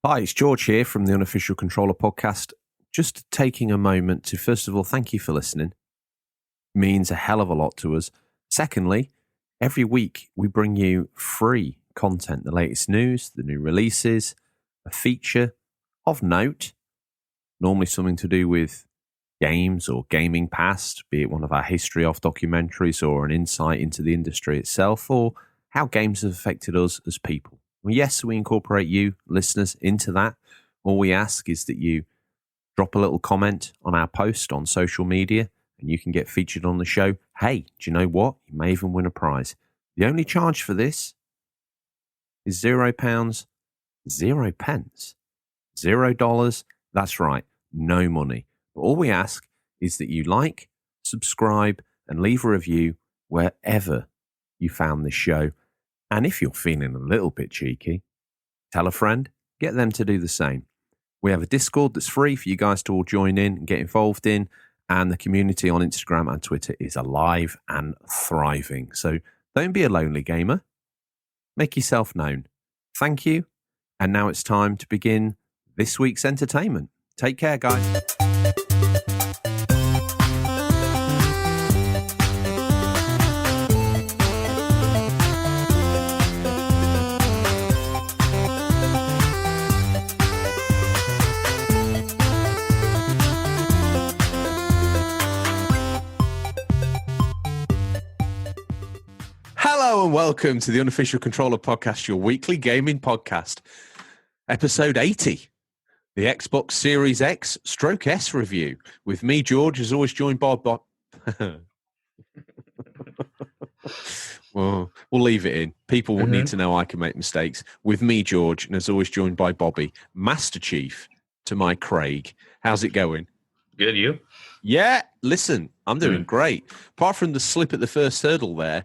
Hi, it's George here from the Unofficial Controller podcast. Just taking a moment to, first of all, thank you for listening. It means a hell of a lot to us. Secondly, every week we bring you free content, the latest news, the new releases, a feature of note, normally something to do with games or gaming past, be it one of our history of documentaries or an insight into the industry itself, or how games have affected us as people. Well, yes, we incorporate you, listeners, into that. All we ask is that you drop a little comment on our post on social media and you can get featured on the show. Hey, do you know what? You may even win a prize. The only charge for this is £0, 0 pence, $0. That's right, no money. But all we ask is that you like, subscribe, and leave a review wherever you found this show. And if you're feeling a little bit cheeky, tell a friend, get them to do the same. We have a Discord that's free for you guys to all join in and get involved in. And the community on Instagram and Twitter is alive and thriving. So don't be a lonely gamer. Make yourself known. Thank you. And now it's time to begin this week's entertainment. Take care, guys. Hello and welcome to the Unofficial Controller podcast, your weekly gaming podcast. Episode 80, the Xbox Series X / S review. With me, George, as always joined by Bob. Well, we'll leave it in. People will need to know I can make mistakes. With me, George, and as always joined by Bobby, Master Chief to my Craig. How's it going? Good, you? Yeah, listen, I'm doing great. Apart from the slip at the first hurdle there,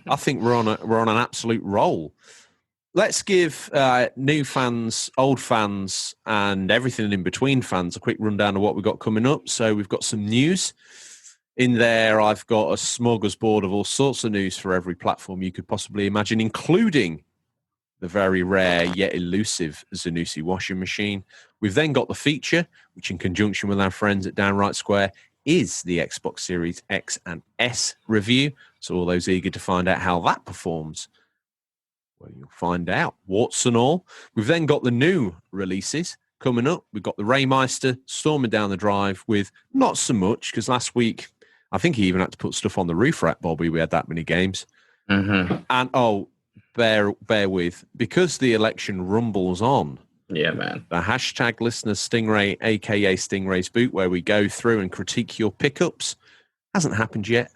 I think we're on an absolute roll. Let's give new fans, old fans, and everything in between fans a quick rundown of what we've got coming up. So we've got some news. In there, I've got a smorgasbord of all sorts of news for every platform you could possibly imagine, including the very rare yet elusive Zanussi washing machine. We've then got the feature, which in conjunction with our friends at Downright Square is the Xbox Series X and S review. So all those eager to find out how that performs, well, you'll find out, warts and all. We've then got the new releases coming up. We've got the Raymeister storming down the drive with not so much, because last week, I think he even had to put stuff on the roof rack, Bobby. We had that many games. And, bear with, because the election rumbles on. Yeah, man. The hashtag listener Stingray, a.k.a. Stingrays Boot, where we go through and critique your pickups, hasn't happened yet,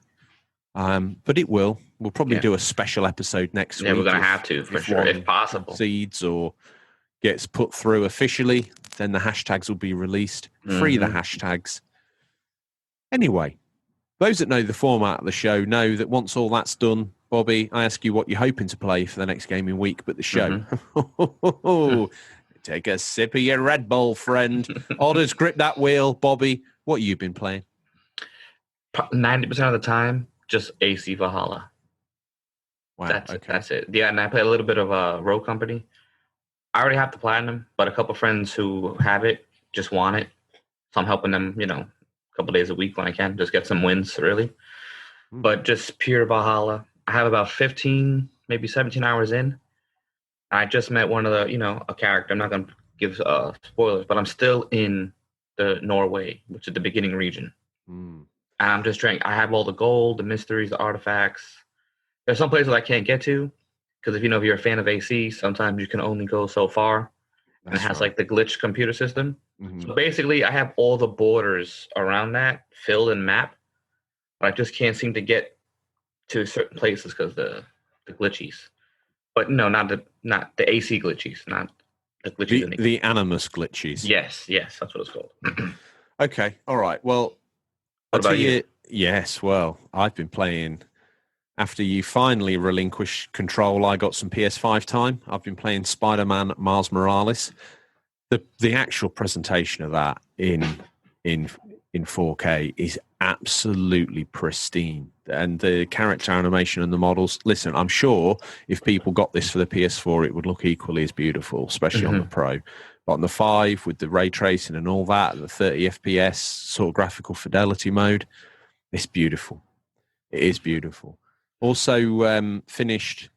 but it will. We'll probably do a special episode next week. Yeah, we're going to have to, for sure, if possible. Succeeds or gets put through officially, then the hashtags will be released. Free the hashtags. Anyway, those that know the format of the show know that once all that's done, Bobby, I ask you what you're hoping to play for the next gaming week, but the show. Take a sip of your Red Bull, friend. Orders, grip that wheel. Bobby, what have you been playing? 90% of the time, just AC Valhalla. Wow, That's it. Yeah, and I play a little bit of Road Company. I already have the Platinum, but a couple friends who have it just want it. So I'm helping them, a couple days a week when I can, just get some wins, really. But just pure Valhalla. I have about 15, maybe 17 hours in. I just met one of the, a character. I'm not going to give spoilers, but I'm still in the Norway, which is the beginning region. And I'm just trying. I have all the gold, the mysteries, the artifacts. There's some places I can't get to because if you're a fan of AC, sometimes you can only go so far. And it has like the glitch computer system. So basically, I have all the borders around that filled and mapped, but I just can't seem to get to certain places because the glitchies. But no, not the AC glitchies, not the glitchies. The Animus glitchies. Yes, that's what it's called. Okay, all right. Well, what about you? Yes, well, I've been playing. After you finally relinquished control, I got some PS5 time. I've been playing Spider-Man Miles Morales. The actual presentation of that in 4K is absolutely pristine. and the character animation and the models. Listen, I'm sure if people got this for the PS4, it would look equally as beautiful, especially on the Pro. But on the 5, with the ray tracing and all that, the 30 FPS sort of graphical fidelity mode, it's beautiful. It is beautiful. Also finished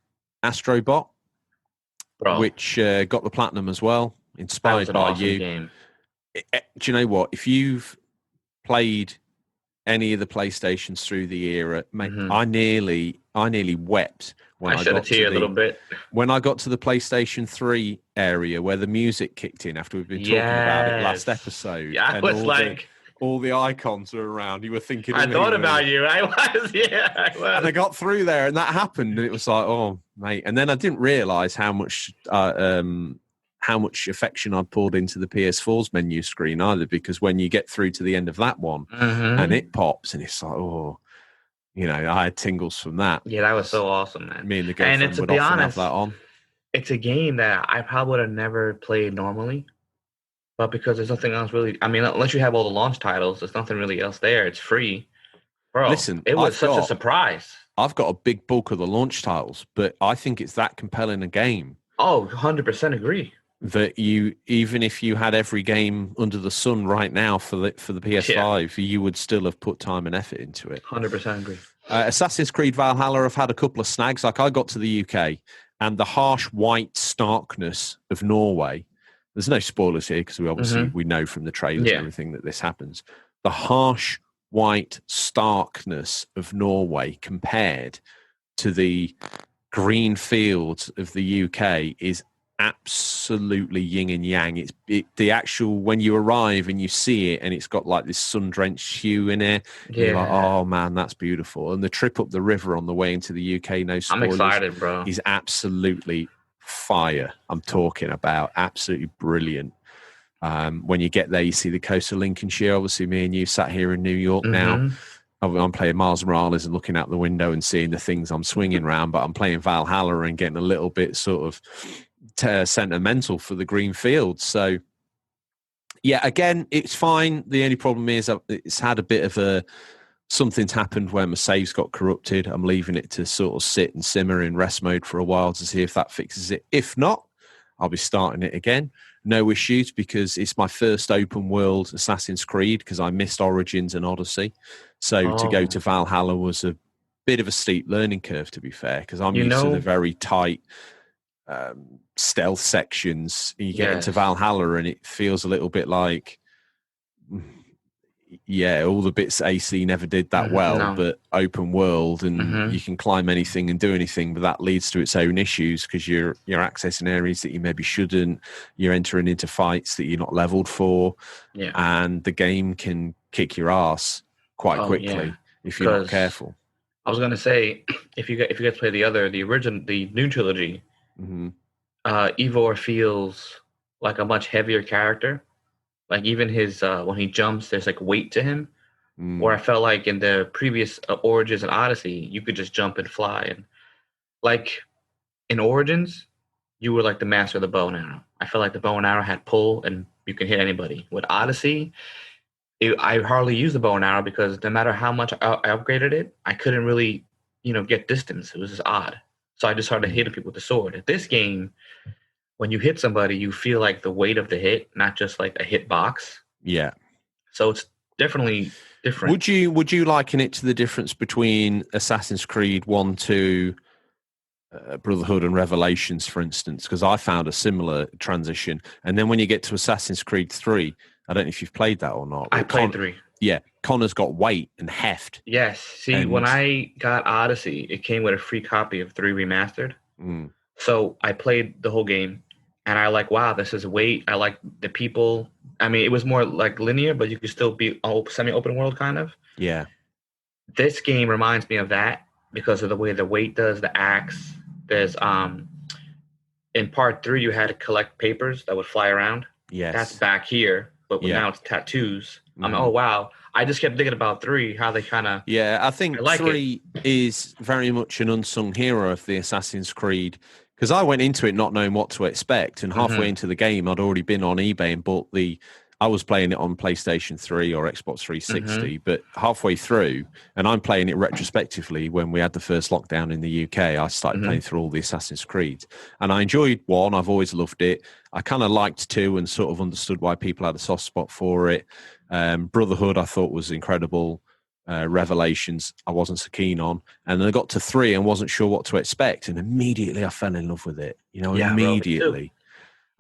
Astrobot, Bro, which got the platinum as well, that inspired was an by awesome you. game. Do you know what? If you've played any of the PlayStations through the era, mate, I nearly wept when I I shed a got tear to a little bit. when I got to the PlayStation 3 area where the music kicked in after we've been talking about it last Yes. episode. Yeah, I and was like, all the icons are around. You were thinking of I me, thought weren't about you? you. I was, yeah, I was. And I got through there, and that happened, and it was like, oh, mate. And then I didn't realise how much affection I'd poured into the PS4's menu screen either, because when you get through to the end of that one, and it pops, and it's like, oh, I had tingles from that. Yeah, that was so awesome, man. Me and the And girlfriend to would be often honest, have that on. it's a game that I probably would have never played normally. But because there's nothing else really, I mean, unless you have all the launch titles, there's nothing really else there. It's free. Bro, Listen, it was such a surprise. I've got a big bulk of the launch titles, but I think it's that compelling a game. Oh, 100% agree. That even if you had every game under the sun right now for the PS5, you would still have put time and effort into it. 100% agree. Assassin's Creed Valhalla have had a couple of snags. Like, I got to the UK, and the harsh white starkness of Norway. There's no spoilers here because we know from the trailers and everything that this happens. The harsh white starkness of Norway compared to the green fields of the UK is absolutely yin and yang. The actual, when you arrive and you see it and it's got like this sun-drenched hue in it, you're like, oh man, that's beautiful. And the trip up the river on the way into the UK, no spoilers, I'm excited, bro. is absolutely fire. I'm talking about absolutely brilliant. When you get there, you see the coast of Lincolnshire. Obviously, me and you sat here in New York now. I'm playing Miles Morales and looking out the window and seeing the things I'm swinging around, but I'm playing Valhalla and getting a little bit sort of sentimental for the green fields. So, yeah, again, it's fine. The only problem is it's had a bit of something's happened where my saves got corrupted. I'm leaving it to sort of sit and simmer in rest mode for a while to see if that fixes it. If not, I'll be starting it again. No issues, because it's my first open world Assassin's Creed, because I missed Origins and Odyssey. So to go to Valhalla was a bit of a steep learning curve, to be fair, because I'm used to the very tight stealth sections. You get into Valhalla and it feels a little bit like, all the bits AC never did that well, but open world, and you can climb anything and do anything, but that leads to its own issues because you're accessing areas that you maybe shouldn't. You're entering into fights that you're not leveled for, and the game can kick your ass quite quickly if you're not careful. I was gonna say, if you guys play the new trilogy, Ivor feels like a much heavier character. Like, even his when he jumps, there's like weight to him. Where I felt like in the previous Origins and Odyssey, you could just jump and fly. And like in Origins, you were like the master of the bow and arrow. I felt like the bow and arrow had pull, and you can hit anybody. With Odyssey, I hardly used the bow and arrow because no matter how much I upgraded it, I couldn't really, get distance. It was just odd. So I just started hitting people with the sword. At this game, when you hit somebody, you feel like the weight of the hit, not just like a hit box. Yeah. So it's definitely different. Would you liken it to the difference between Assassin's Creed 1, 2, Brotherhood and Revelations, for instance? Because I found a similar transition. And then when you get to Assassin's Creed 3, I don't know if you've played that or not. I played 3. Yeah. Connor's got weight and heft. Yes. See, when I got Odyssey, it came with a free copy of 3 Remastered. So I played the whole game. And I like, wow, this is weight. I like the people. I mean, it was more like linear, but you could still be semi-open world kind of. Yeah. This game reminds me of that because of the way the weight does, the axe. There's in part 3, you had to collect papers that would fly around. Yes. That's back here, but now it's tattoos. Oh, wow. I just kept thinking about 3, how they kind of... Yeah, I think 3 is very much an unsung hero of the Assassin's Creed. Because I went into it not knowing what to expect, and halfway into the game, I'd already been on eBay and bought the I was playing it on PlayStation 3 or Xbox 360, Mm-hmm. but halfway through, and I'm playing it retrospectively when we had the first lockdown in the UK, I started Mm-hmm. playing through all the Assassin's Creed. And I enjoyed 1, I've always loved it. I kind of liked 2 and sort of understood why people had a soft spot for it. Brotherhood, I thought was incredible. Revelations, I wasn't so keen on. And then I got to 3 and wasn't sure what to expect. And immediately I fell in love with it, Yeah, bro, me too. immediately.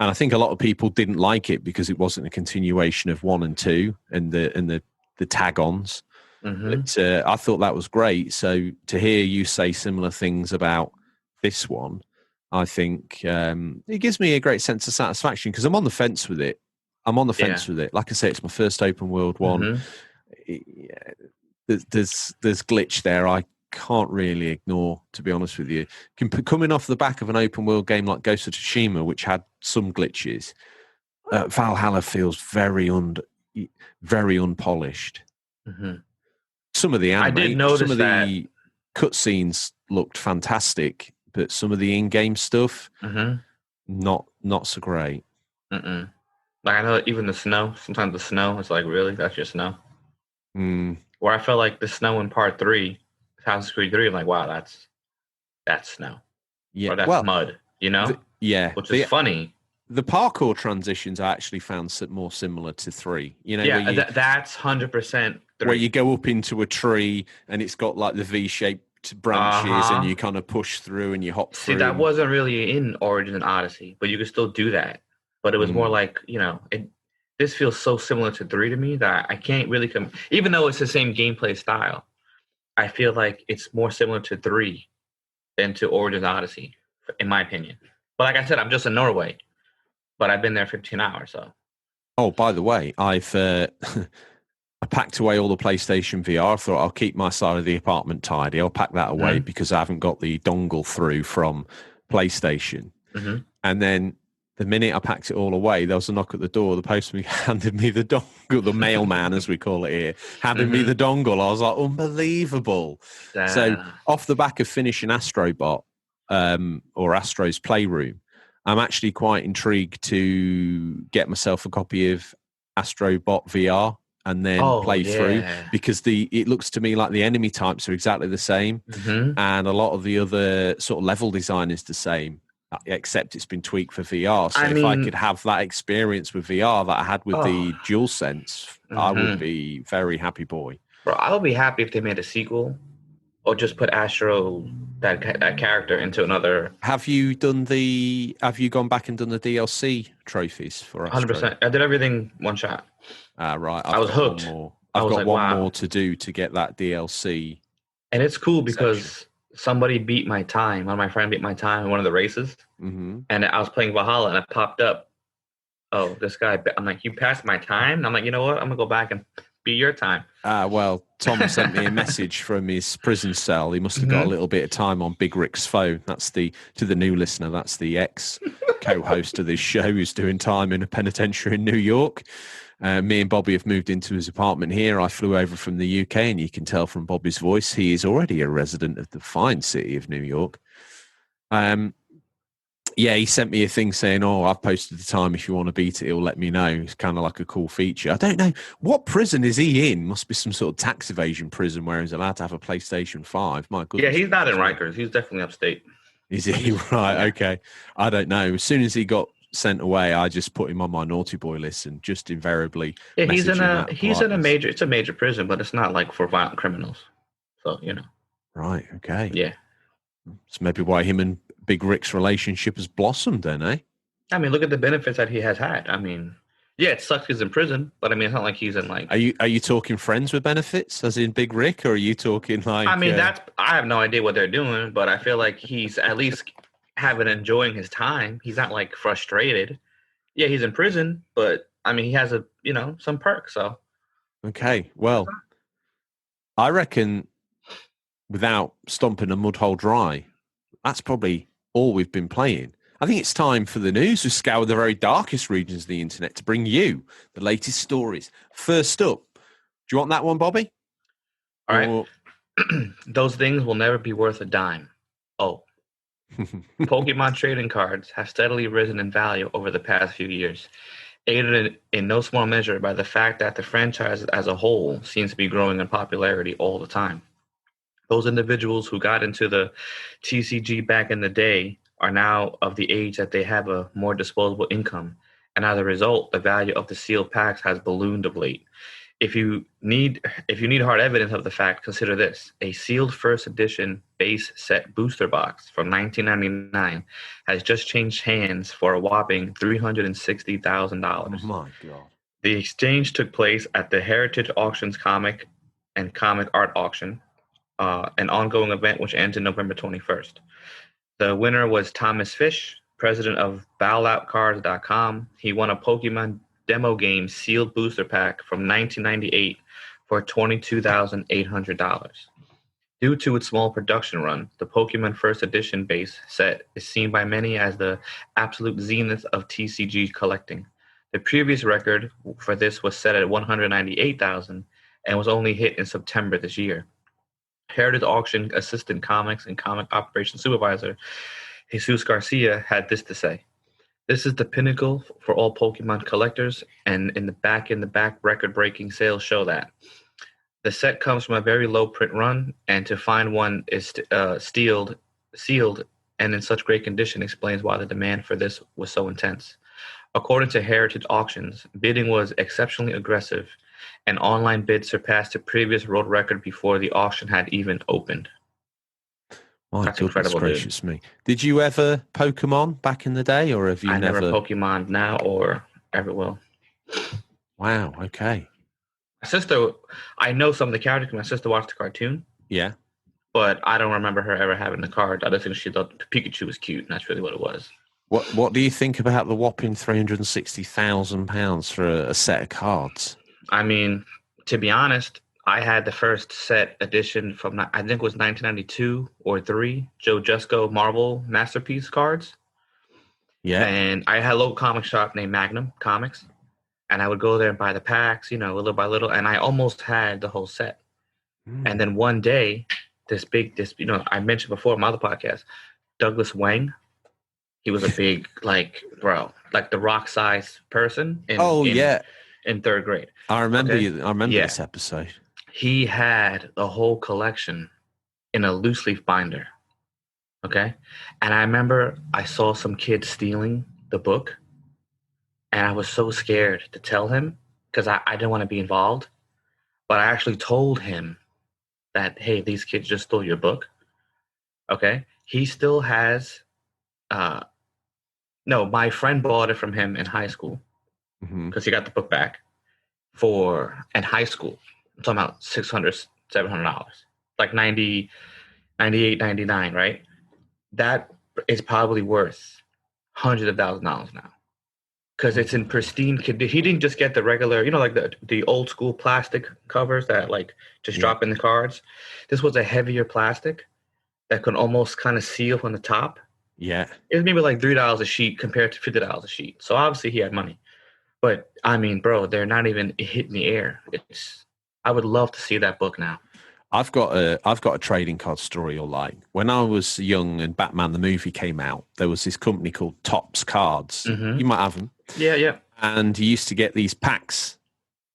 And I think a lot of people didn't like it because it wasn't a continuation of 1 and 2 and the tag-ons. Mm-hmm. But I thought that was great. So to hear you say similar things about this one, I think it gives me a great sense of satisfaction because I'm on the fence with it. Like I say, it's my first open world one. Mm-hmm. There's glitch there. I can't really ignore, to be honest with you. Coming off the back of an open world game like Ghost of Tsushima, which had some glitches, Valhalla feels very unpolished. Mm-hmm. Some of the I did anime, notice some of the cutscenes looked fantastic, but some of the in-game stuff, Mm-hmm. not so great. Mm-mm. Like I know even the snow. Sometimes the snow is like, really, that's your snow. Where I felt like the snow in Part 3, Assassin's Creed 3, I'm like, wow, that's snow. Yeah, Or that's mud, which is funny. The parkour transitions I actually found more similar to 3. Yeah, that's 100% 3. Where you go up into a tree and it's got like the V-shaped branches and you kind of push through and you hop through. See, that wasn't really in Origins and Odyssey, but you could still do that. But it was more like, this feels so similar to 3 to me that I can't really even though it's the same gameplay style, I feel like it's more similar to 3 than to Origins Odyssey, in my opinion. But like I said, I'm just in Norway, but I've been there 15 hours, so. Oh, by the way, I've I packed away all the PlayStation VR. I thought I'll keep my side of the apartment tidy. I'll pack that away because I haven't got the dongle through from PlayStation. Mm-hmm. And then the minute I packed it all away, there was a knock at the door. The postman handed me the dongle, the mailman, as we call it here, handed me the dongle. I was like, unbelievable. So off the back of finishing Astrobot or Astro's Playroom, I'm actually quite intrigued to get myself a copy of Astrobot VR and then play through because it looks to me like the enemy types are exactly the same and a lot of the other sort of level design is the same, except it's been tweaked for VR. So if I could have that experience with VR that I had with the DualSense, I would be very happy boy. Bro, I would be happy if they made a sequel or just put Astro, that character, into another. Have you gone back and done the DLC trophies for Astro? 100%. I did everything one shot. Right. I was hooked. I've got one more to do to get that DLC. And it's cool because somebody beat my time. One of my friends beat my time in one of the races. Mm-hmm. And I was playing Valhalla and it popped up. Oh, this guy. I'm like, you passed my time? And I'm like, you know what? I'm going to go back and beat your time. Well, Tom sent me a message from his prison cell. He must have got a little bit of time on Big Rick's phone. That's to the new listener, that's the ex-co-host of this show who's doing time in a penitentiary in New York. Me and Bobby have moved into his apartment here. I flew over from the UK, and you can tell from Bobby's voice, he is already a resident of the fine city of New York. He sent me a thing saying, I've posted the time. If you want to beat it, he'll let me know. It's kind of like a cool feature. I don't know. What prison is he in? Must be some sort of tax evasion prison where he's allowed to have a PlayStation 5. My goodness. Yeah, he's not in Rikers. He's definitely upstate. Is he? Right, okay. I don't know. As soon as he got sent away, I just put him on my naughty boy list and just invariably he's in a major prison, but it's not like for violent criminals. So, Right, okay. Yeah. So maybe why him and Big Rick's relationship has blossomed then, eh? I mean, look at the benefits that he has had. I mean, yeah, it sucks he's in prison, but I mean, it's not like he's in like. Are you talking friends with benefits, as in Big Rick, or are you talking like? I mean, I have no idea what they're doing, but I feel like he's at least enjoying his time. He's not like frustrated. Yeah, he's in prison, but I mean, he has some perks. So. Okay, well, I reckon without stomping a mud hole dry, that's probably all we've been playing. I think it's time for the news. We scour the very darkest regions of the internet to bring you the latest stories. First up, do you want that one, Bobby? All right. Those things will never be worth a dime. Oh. Pokemon trading cards have steadily risen in value over the past few years. aided in no small measure by the fact that the franchise as a whole seems to be growing in popularity all the time. Those individuals who got into the TCG back in the day are now of the age that they have a more disposable income, and as a result, the value of the sealed packs has ballooned of late. If you need hard evidence of the fact, consider this: a sealed first edition base set booster box from 1999 has just changed hands for a whopping $360,000. Oh my God. The exchange took place at the Heritage Auctions comic and comic art auction, an ongoing event which ends in November 21st. The winner was Thomas Fish, president of BowloutCards.com. He won a Pokemon demo game sealed booster pack from 1998 for $22,800. Due to its small production run, the Pokemon First Edition base set is seen by many as the absolute zenith of TCG collecting. The previous record for this was set at $198,000 and was only hit in September this year. Heritage Auction Assistant Comics and Comic Operations Supervisor Jesus Garcia had this to say: "This is the pinnacle for all Pokemon collectors, and in the back record-breaking sales show that. The set comes from a very low print run, and to find one is sealed, and in such great condition explains why the demand for this was so intense. According to Heritage Auctions, bidding was exceptionally aggressive, and online bids surpassed the previous world record before the auction had even opened." My That's goodness incredible, gracious me. Did you ever Pokemon back in the day, or have you I never? never Pokemon now or ever will. Wow, okay. My sister, I know some of the characters because my sister watched the cartoon, Yeah. but I don't remember her ever having the card. I don't think she thought Pikachu was cute, and that's really what it was. What do you think about the whopping £360,000 for a set of cards? I mean, to be honest, I had the first set edition from, I think it was 1992 or 3, Joe Jusko Marvel Masterpiece cards. Yeah. And I had a local comic shop named Magnum Comics, and I would go there and buy the packs, little by little, and I almost had the whole set. And then one day, I mentioned before in my other podcast, Douglas Wang, he was a big, like the rock size person in third grade. I remember Okay? I remember this episode. He had the whole collection in a loose leaf binder. Okay? And I remember I saw some kid stealing the book, and I was so scared to tell him because I didn't want to be involved. But I actually told him that, hey, these kids just stole your book. Okay? He still has, my friend bought it from him in high school because he got the book back in high school. I'm talking about $600, $700, like 90, 98, 99, right? That is probably worth hundreds of thousands of dollars now because it's in pristine condition. He didn't just get the regular, like the old school plastic covers that like just drop in the cards. This was a heavier plastic that could almost kind of seal from the top. Yeah. It was maybe like $3 a sheet compared to $50 a sheet. So obviously he had money. But I mean, bro, they're not even hitting the air. I would love to see that book now. I've got a trading card story you'll like. When I was young and Batman the movie came out, there was this company called Topps Cards. You might have them. Yeah. And you used to get these packs,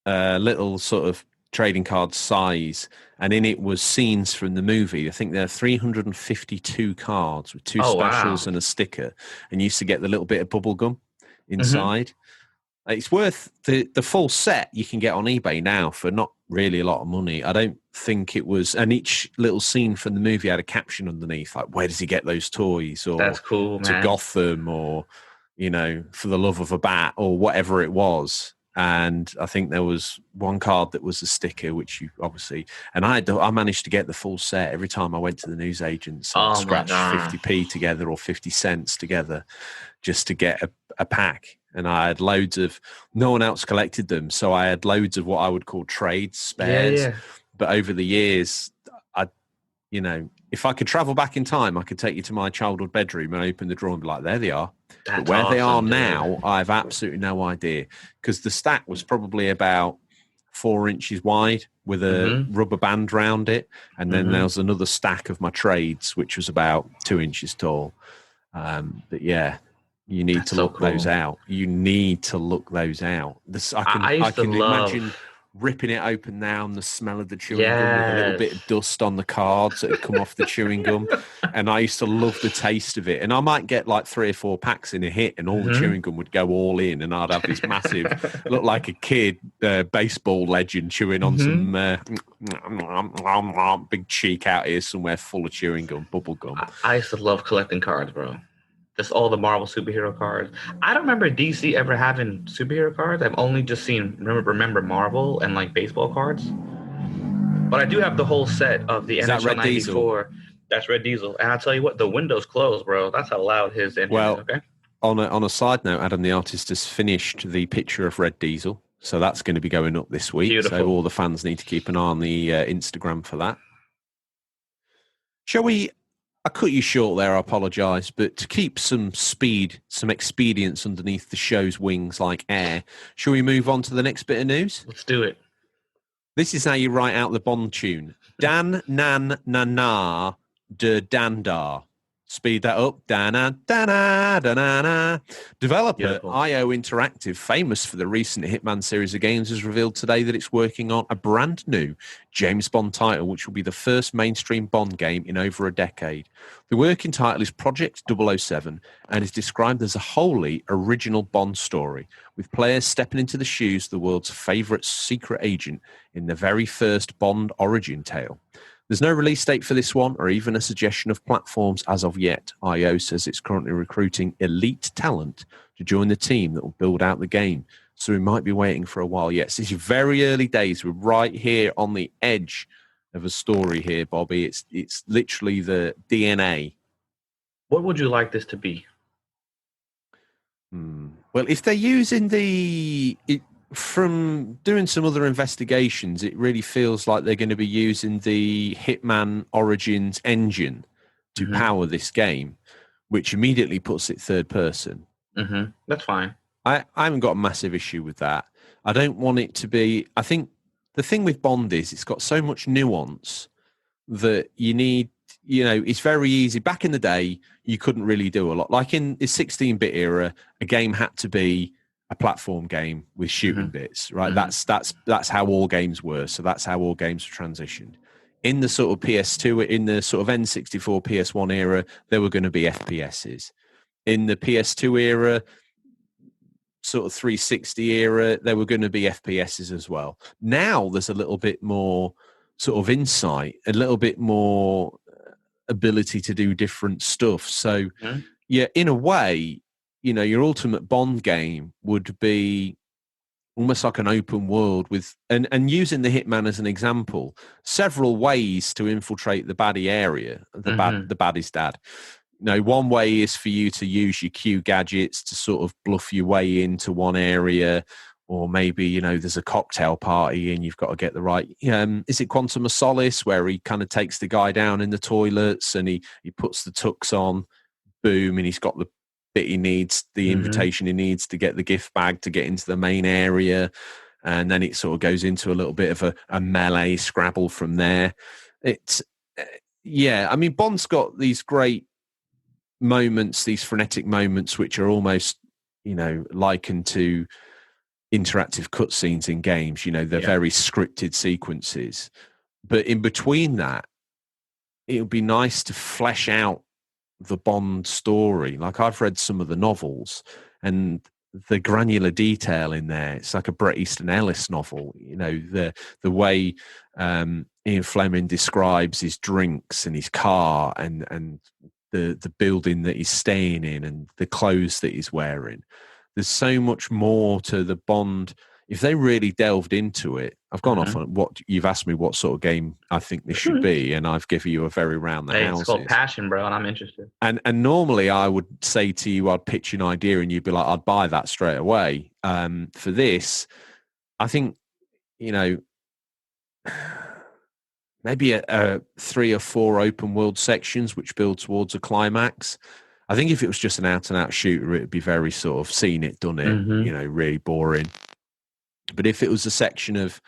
little sort of trading card size, and in it was scenes from the movie. I think there are 352 cards with two specials and a sticker, and you used to get the little bit of bubble gum inside. It's worth the full set you can get on eBay now for not really a lot of money. I don't think it was, and each little scene from the movie had a caption underneath, like where does he get those toys, or that's cool, man. To Gotham, or for the love of a bat, or whatever it was. And I think there was one card that was a sticker, which you obviously, and I managed to get the full set every time I went to the newsagents and scratched 50p together or 50 cents together just to get a pack. And I had loads of, no one else collected them, so I had loads of what I would call trade spares. Yeah. But over the years, if I could travel back in time, I could take you to my childhood bedroom and open the drawer and be like, there they are. But where they are now, I have absolutely no idea, because the stack was probably about 4 inches wide with a rubber band around it. And then there was another stack of my trades, which was about 2 inches tall. But yeah. You need That's to so look those cool. out. You need to look those out. This I I used to can love. imagine ripping it open now and the smell of the chewing gum with a little Yes. bit of dust on the cards that had come off the chewing gum. And I used to love the taste of it. And I might get like 3 or 4 packs in a hit, and all the Hmm. chewing gum would go all in, and I'd have this massive, look like a kid, baseball legend chewing on Hmm. some big cheek out here somewhere full of chewing gum, bubble gum. I used to love collecting cards, bro. Just all the Marvel superhero cards. I don't remember DC ever having superhero cards. I've only just seen remember Marvel and like baseball cards. But I do have the whole set of the Is that NHL Red Diesel? '94. That's Red Diesel. And I'll tell you what, the window's closed, bro. That's how loud his engine is. Well, Okay. on a side note, Adam the artist has finished the picture of Red Diesel, so that's going to be going up this week. So Beautiful. all the fans need to keep an eye on the Instagram for that. Shall we? I cut you short there. I apologise, but to keep some speed, some expedience underneath the show's wings like air, shall we move on to the next bit of news? Let's do it. This is how you write out the Bond tune: Dan nan na na de dandar. Speed that up. Dana, dana, dana. Developer Beautiful. IO Interactive, famous for the recent Hitman series of games, has revealed today that it's working on a brand new James Bond title, which will be the first mainstream Bond game in over a decade. The working title is Project 007 and is described as a wholly original Bond story, with players stepping into the shoes of the world's favourite secret agent in the very first Bond origin tale. There's no release date for this one or even a suggestion of platforms as of yet. IO says it's currently recruiting elite talent to join the team that will build out the game, so we might be waiting for a while yet. This is very early days. We're right here on the edge of a story here, Bobby. It's literally the DNA. What would you like this to be? Well, if they're using from doing some other investigations, it really feels like they're going to be using the Hitman Origins engine to power this game, which immediately puts it third person. That's fine. I haven't got a massive issue with that. I don't want it to be. I think the thing with Bond is it's got so much nuance that you need. It's very easy. Back in the day, you couldn't really do a lot. Like in the 16-bit era, a game had to be a platform game with shooting bits, right? That's how all games were. So that's how all games were transitioned. In the sort of PS2, in the sort of N64, PS1 era, there were going to be FPSs. In the PS2 era, sort of 360 era, there were going to be FPSs as well. Now there's a little bit more sort of insight, a little bit more ability to do different stuff. So, yeah, in a way, your ultimate Bond game would be almost like an open world with, and using the Hitman as an example, several ways to infiltrate the baddie area, the baddie's dad. One way is for you to use your Q gadgets to sort of bluff your way into one area, or maybe, there's a cocktail party and you've got to get the right, is it Quantum of Solace where he kind of takes the guy down in the toilets and he puts the tux on, boom, and he's got the bit he needs, the invitation he needs to get the gift bag to get into the main area. And then it sort of goes into a little bit of a melee Scrabble from there. Bond's got these great moments, these frenetic moments, which are almost, likened to interactive cutscenes in games. They're very scripted sequences. But in between that, it would be nice to flesh out the Bond story. Like, I've read some of the novels and the granular detail in there, it's like a Bret Easton Ellis novel. The way Ian Fleming describes his drinks and his car and the building that he's staying in and the clothes that he's wearing. There's so much more to the Bond. If they really delved into it, I've gone off on what you've asked me, what sort of game I think this should be, and I've given you a very round the houses. It's called Passion, bro, and I'm interested. And normally I would say to you, I'd pitch an idea, and you'd be like, I'd buy that straight away. For this, I think maybe a 3 or 4 open world sections which build towards a climax. I think if it was just an out and out shooter, it'd be very sort of seen it, done it, really boring. But if it was a section of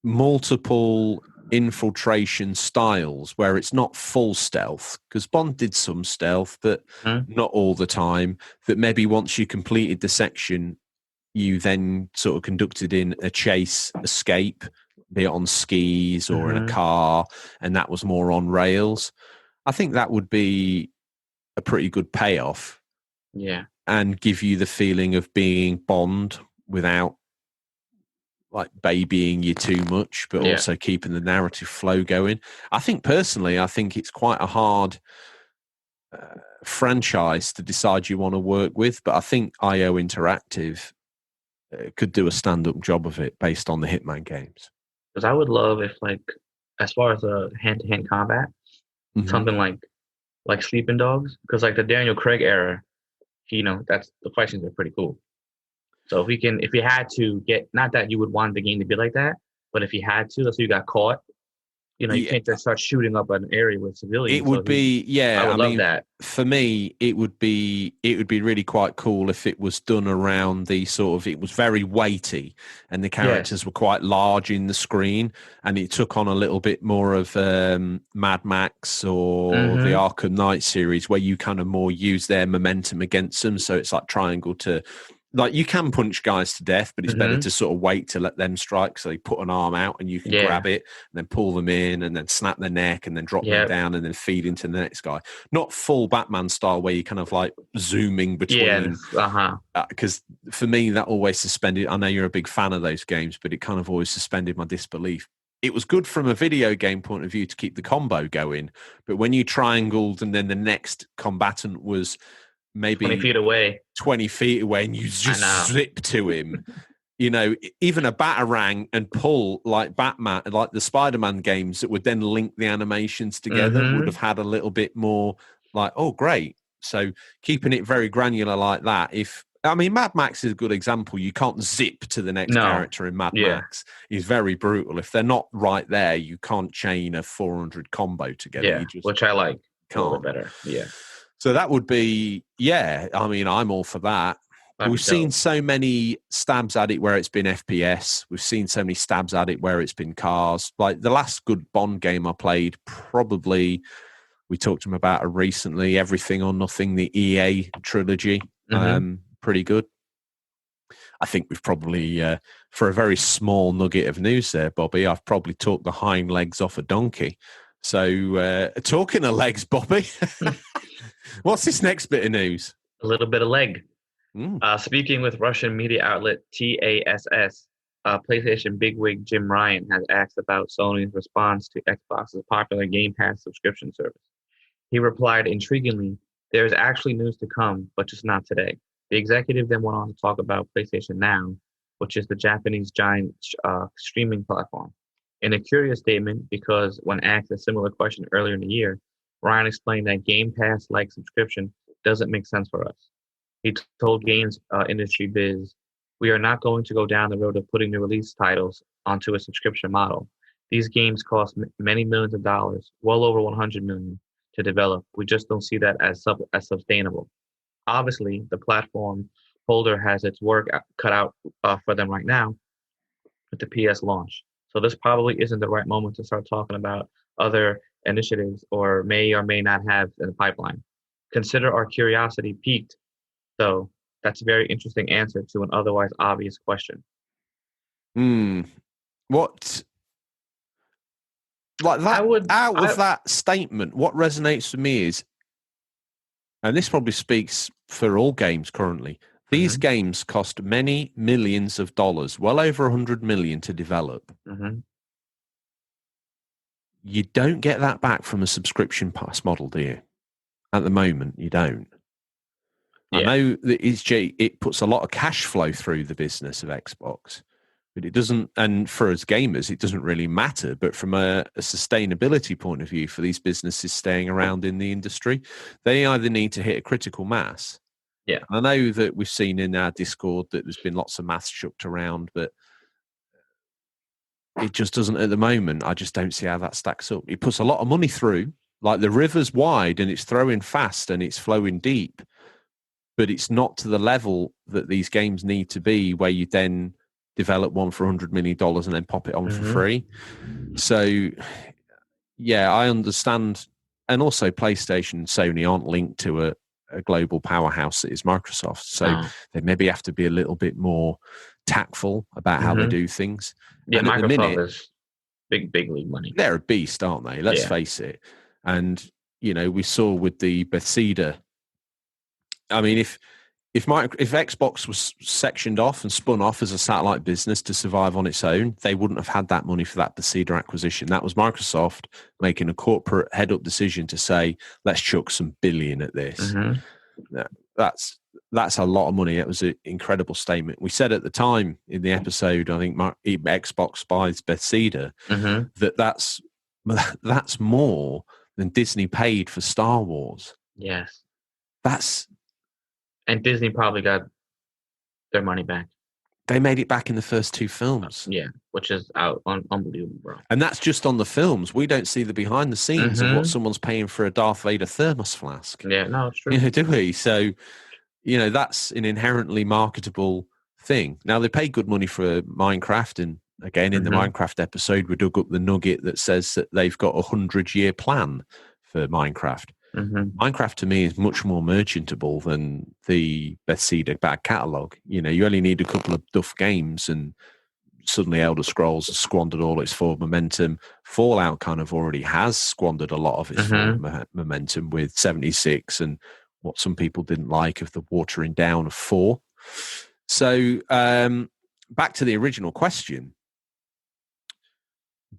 multiple infiltration styles where it's not full stealth, because Bond did some stealth, but not all the time, that maybe once you completed the section, you then sort of conducted in a chase escape, be it on skis or in a car, and that was more on rails. I think that would be a pretty good payoff. Yeah. And give you the feeling of being Bond without like babying you too much, but also keeping the narrative flow going. I think personally, I think it's quite a hard franchise to decide you want to work with, but I think IO Interactive could do a stand-up job of it based on the Hitman games. Because I would love if, like, as far as a hand-to-hand combat, something like Sleeping Dogs, because like the Daniel Craig era, that's the fight scenes are pretty cool. So if you had to get, not that you would want the game to be like that, but if you had to, let's say you got caught, you can't just start shooting up an area with civilians. It would I would love that. For me, it would be really quite cool if it was done around the sort of, it was very weighty and the characters were quite large in the screen, and it took on a little bit more of Mad Max or the Arkham Knight series, where you kind of more use their momentum against them. So it's like triangle to, like, you can punch guys to death, but it's better to sort of wait to let them strike. So they put an arm out and you can grab it and then pull them in and then snap their neck and then drop them down and then feed into the next guy. Not full Batman style where you kind of like zooming between. Because for me, that always suspended. I know you're a big fan of those games, but it kind of always suspended my disbelief. It was good from a video game point of view to keep the combo going. But when you triangled and then the next combatant was maybe 20 feet away and you just zip to him, even a batarang and pull like Batman, like the Spider-Man games that would then link the animations together would have had a little bit more like, oh, great. So keeping it very granular like that. Mad Max is a good example. You can't zip to the next character in Mad Max. He's very brutal. If they're not right there, you can't chain a 400 combo together. Yeah, which I like. Can't. A little bit better. Yeah. So that would be, I'm all for that. We've seen so many stabs at it where it's been FPS. We've seen so many stabs at it where it's been cars. Like the last good Bond game I played, probably, we talked to him about it recently, Everything or Nothing, the EA trilogy. Pretty good. I think we've probably, for a very small nugget of news there, Bobby, I've probably talked the hind legs off a donkey. So talking of legs, Bobby, what's this next bit of news? A little bit of leg. Speaking with Russian media outlet TASS, PlayStation bigwig Jim Ryan has asked about Sony's response to Xbox's popular Game Pass subscription service. He replied, intriguingly, there is actually news to come, but just not today. The executive then went on to talk about PlayStation Now, which is the Japanese giant streaming platform. In a curious statement, because when asked a similar question earlier in the year, Ryan explained that Game Pass-like subscription doesn't make sense for us. He told Games Industry Biz, we are not going to go down the road of putting the release titles onto a subscription model. These games cost many millions of dollars, well over 100 million, to develop. We just don't see that as sustainable. Obviously, the platform holder has its work cut out for them right now with the PS launch. So this probably isn't the right moment to start talking about other initiatives or may not have in the pipeline. Consider our curiosity piqued, though. That's a very interesting answer to an otherwise obvious question. What? Like that, that statement, what resonates with me is, and this probably speaks for all games currently, these games cost many millions of dollars, well over 100 million to develop. You don't get that back from a subscription pass model, do you? At the moment, you don't. I know that it puts a lot of cash flow through the business of Xbox, but it doesn't, and for us gamers, it doesn't really matter. But from a sustainability point of view, for these businesses staying around in the industry, they either need to hit a critical mass. Yeah. I know that we've seen in our Discord that there's been lots of maths chucked around, but it just doesn't at the moment. I just don't see how that stacks up. It puts a lot of money through, like the river's wide and it's throwing fast and it's flowing deep, but it's not to the level that these games need to be where you then develop one for $100 million and then pop it on for Mhm. free. So, yeah, I understand. And also, PlayStation and Sony aren't linked to a global powerhouse that is Microsoft. So No. they maybe have to be a little bit more tactful about how they Mhm. do things. Yeah, And at the Microsoft minute, is big league money. they're a beast, aren't they? Let's Yeah. face it. And, we saw with the Bethesda. I mean, if Xbox was sectioned off and spun off as a satellite business to survive on its own, they wouldn't have had that money for that Bethesda acquisition. That was Microsoft making a corporate head-up decision to say, let's chuck some billion at this. Mhm. That's a lot of money. It was an incredible statement. We said at the time in the episode, I think Xbox buys Bethesda, Mhm. that's more than Disney paid for Star Wars. Yes. That's And Disney probably got their money back. They made it back in the first two films. Yeah, which is unbelievable, bro. And that's just on the films. We don't see the behind the scenes of what Mhm. someone's paying for a Darth Vader thermos flask. Yeah, no, it's true. Do we? So, that's an inherently marketable thing. Now, they pay good money for Minecraft. And again, in the Mhm. Minecraft episode, we dug up the nugget that says that they've got a 100-year plan for Minecraft. Mhm. Minecraft to me is much more merchantable than the Bethesda back catalogue. You only need a couple of duff games and suddenly Elder Scrolls has squandered all its forward momentum. Fallout kind of already has squandered a lot of its forward momentum with 76 and what some people didn't like of the watering down of 4. So back to the original question.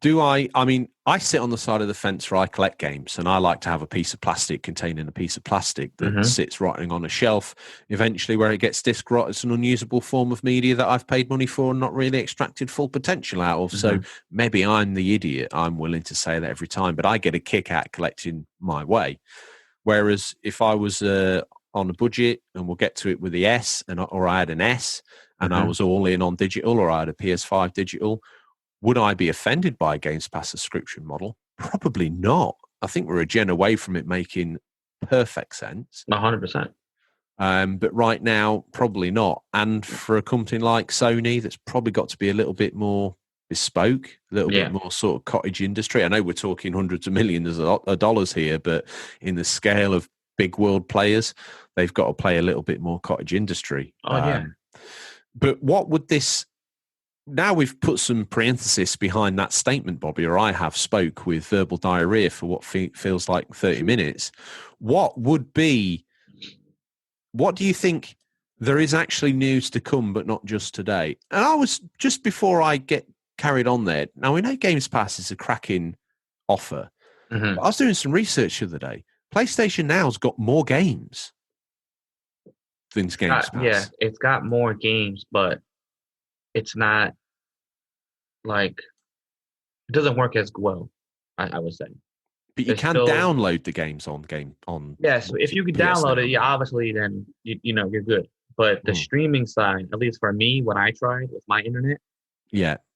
I sit on the side of the fence where I collect games, and I like to have a piece of plastic containing a piece of plastic that sits rotting on a shelf. Eventually, where it gets disc rot, it's an unusable form of media that I've paid money for and not really extracted full potential out of. So maybe I'm the idiot. I'm willing to say that every time, but I get a kick out collecting my way. Whereas if I was on a budget, and we'll get to it with the S, or I had an S, and I was all in on digital, or I had a PS5 digital, would I be offended by a Games Pass subscription model? Probably not. I think we're a gen away from it making perfect sense. 100%. But right now, probably not. And for a company like Sony, that's probably got to be a little bit more bespoke, a little bit more sort of cottage industry. I know we're talking hundreds of millions of dollars here, but in the scale of big world players, they've got to play a little bit more cottage industry. But what would this... Now we've put some parenthesis behind that statement, Bobby, or I have spoke with verbal diarrhea for what feels like 30 minutes. What do you think there is actually news to come, but not just today? And I was, just before I get carried on there, now we know Games Pass is a cracking offer. But I was doing some research the other day. PlayStation Now's got more games than Games Pass. Yeah, it's got more games, but it's not like... it doesn't work as well, I would say. But you can download the games on Yes, if you can download it, yeah, obviously, then you're good. But the streaming side, at least for me, when I tried with my internet,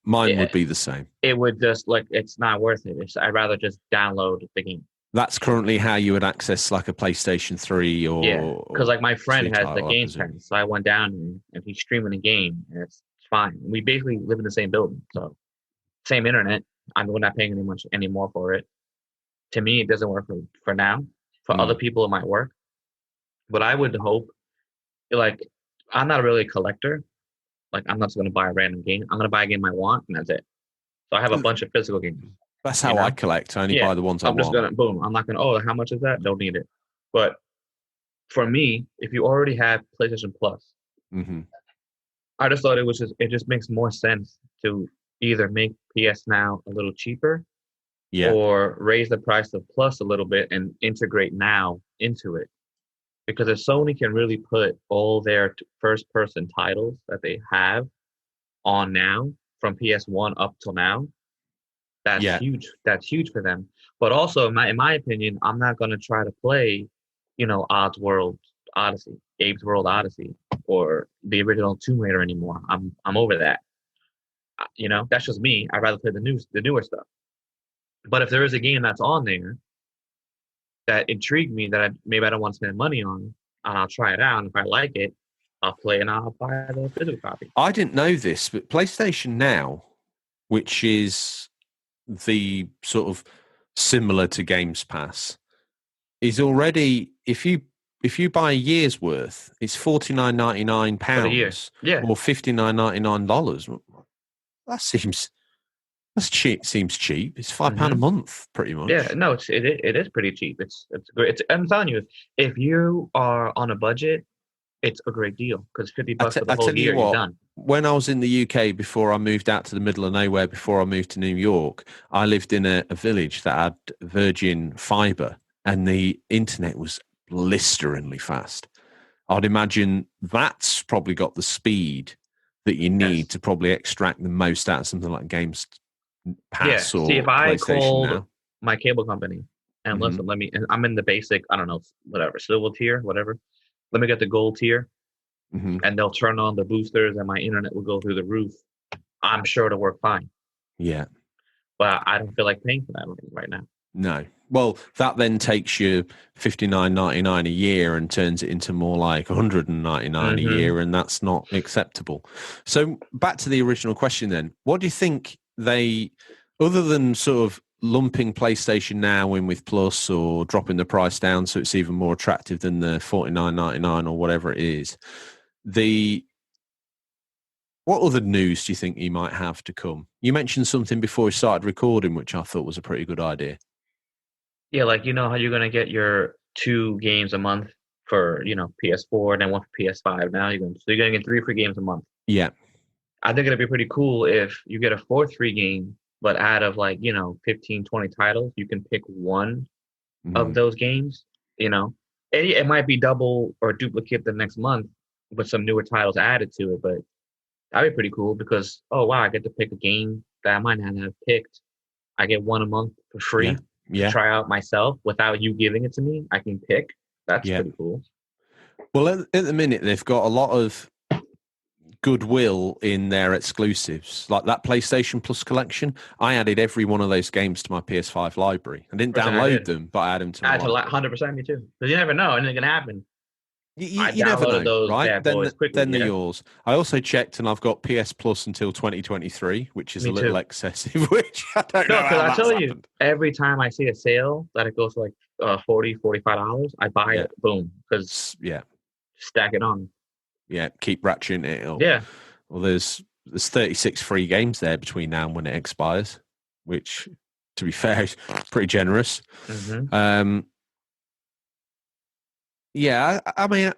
mine would be the same. It would just it's not worth it. I'd rather just download the game. That's currently how you would access like a PlayStation 3 or... because like my friend has the Game Pass, so I went down and he's streaming a game, and it's fine. We basically live in the same building, so same internet. We're not paying any more for it. To me, it doesn't work for now. For other people, it might work. But I would hope, like, I'm not really a collector. Like, I'm not just going to buy a random game. I'm going to buy a game I want, and that's it. So I have a bunch of physical games. That's how I collect. I only buy the ones I want. I'm just going to, boom. I'm not going to, how much is that? Don't need it. But for me, if you already have PlayStation Plus, I just thought it just makes more sense to either make PS Now a little cheaper, or raise the price of Plus a little bit and integrate Now into it. Because if Sony can really put all their first-person titles that they have on Now, from PS1 up till now, that's huge. That's huge for them. But also, in my opinion, I'm not going to try to play, Abe's World Odyssey, or the original Tomb Raider anymore. I'm over that. That's just me. I'd rather play the newer stuff. But if there is a game that's on there that intrigued me, that maybe I don't want to spend money on, and I'll try it out, and if I like it, I'll play and I'll buy the physical copy. I didn't know this, but PlayStation Now, which is the sort of similar to Games Pass, is already if you buy a year's worth, it's £49.99 For the year. Yeah. or $59.99. That's cheap. Seems cheap. It's £5 a month, pretty much. Yeah, no, it is pretty cheap. It's great. I'm telling you, if you are on a budget, it's a great deal because $50 for the whole year, you're done. When I was in the UK before I moved out to the middle of nowhere, before I moved to New York, I lived in a village that had Virgin fibre, and the internet was blisteringly fast. I'd imagine that's probably got the speed that you need to probably extract the most out of something like Games Pass or see, if I PlayStation called Now. my cable company and listen, I'm in the basic, I don't know, whatever, silver tier, whatever. Let me get the gold tier, and they'll turn on the boosters, and my internet will go through the roof. I'm sure it'll work fine. Yeah. But I don't feel like paying for that right now. No. Well, that then takes you $59.99 a year and turns it into more like $199 a year, and that's not acceptable. So back to the original question then. What do you think they, other than sort of lumping PlayStation Now in with Plus or dropping the price down so it's even more attractive than the $49.99 or whatever it is, what other news do you think you might have to come? You mentioned something before we started recording, which I thought was a pretty good idea. Yeah, like, you know how you're going to get your 2 games a month for, PS4 and then 1 for PS5 now? You're going to get 3 free games a month. Yeah. I think it'd be pretty cool if you get a 4th free game, but out of 15, 20 titles, you can pick one of those games, It might be double or duplicate the next month with some newer titles added to it, but that'd be pretty cool because, oh, wow, I get to pick a game that I might not have picked. I get one a month for free to try out myself without you giving it to me. I can pick. That's pretty cool. Well, at the minute, they've got a lot of goodwill in their exclusives, like that PlayStation Plus collection. I added every one of those games to my PS5 library. I didn't download them, but I added them to my library. 100% me too. Because you never know, anything can happen. You never know, those right? Then they're yeah. yours. I also checked, and I've got PS Plus until 2023, which is a little excessive. Which I don't know. No, because I tell you, every time I see a sale that it goes for like $40, $45, I buy it. Boom, because stack it on. Yeah, keep ratcheting it up. Yeah. Well, there's 36 free games there between now and when it expires, which, to be fair, is pretty generous. Yeah, I mean,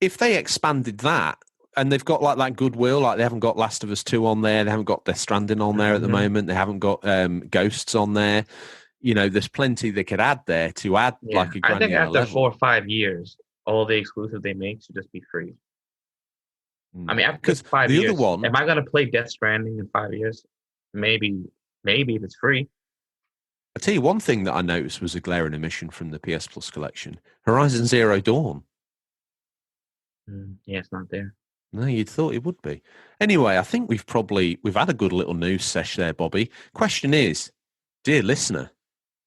if they expanded that and they've got like that goodwill, like they haven't got Last of Us 2 on there, they haven't got Death Stranding on there at the moment, they haven't got Ghosts on there. There's plenty they could add there to add like a granular I think after level. 4 or 5 years, all the exclusives they make should just be free. I mean, after 5 years, am I going to play Death Stranding in 5 years? Maybe if it's free. I'll tell you one thing that I noticed was a glaring omission from the PS Plus collection. Horizon Zero Dawn. Yeah, it's not there. No, you'd thought it would be. Anyway, I think we've had a good little news sesh there, Bobby. Question is, dear listener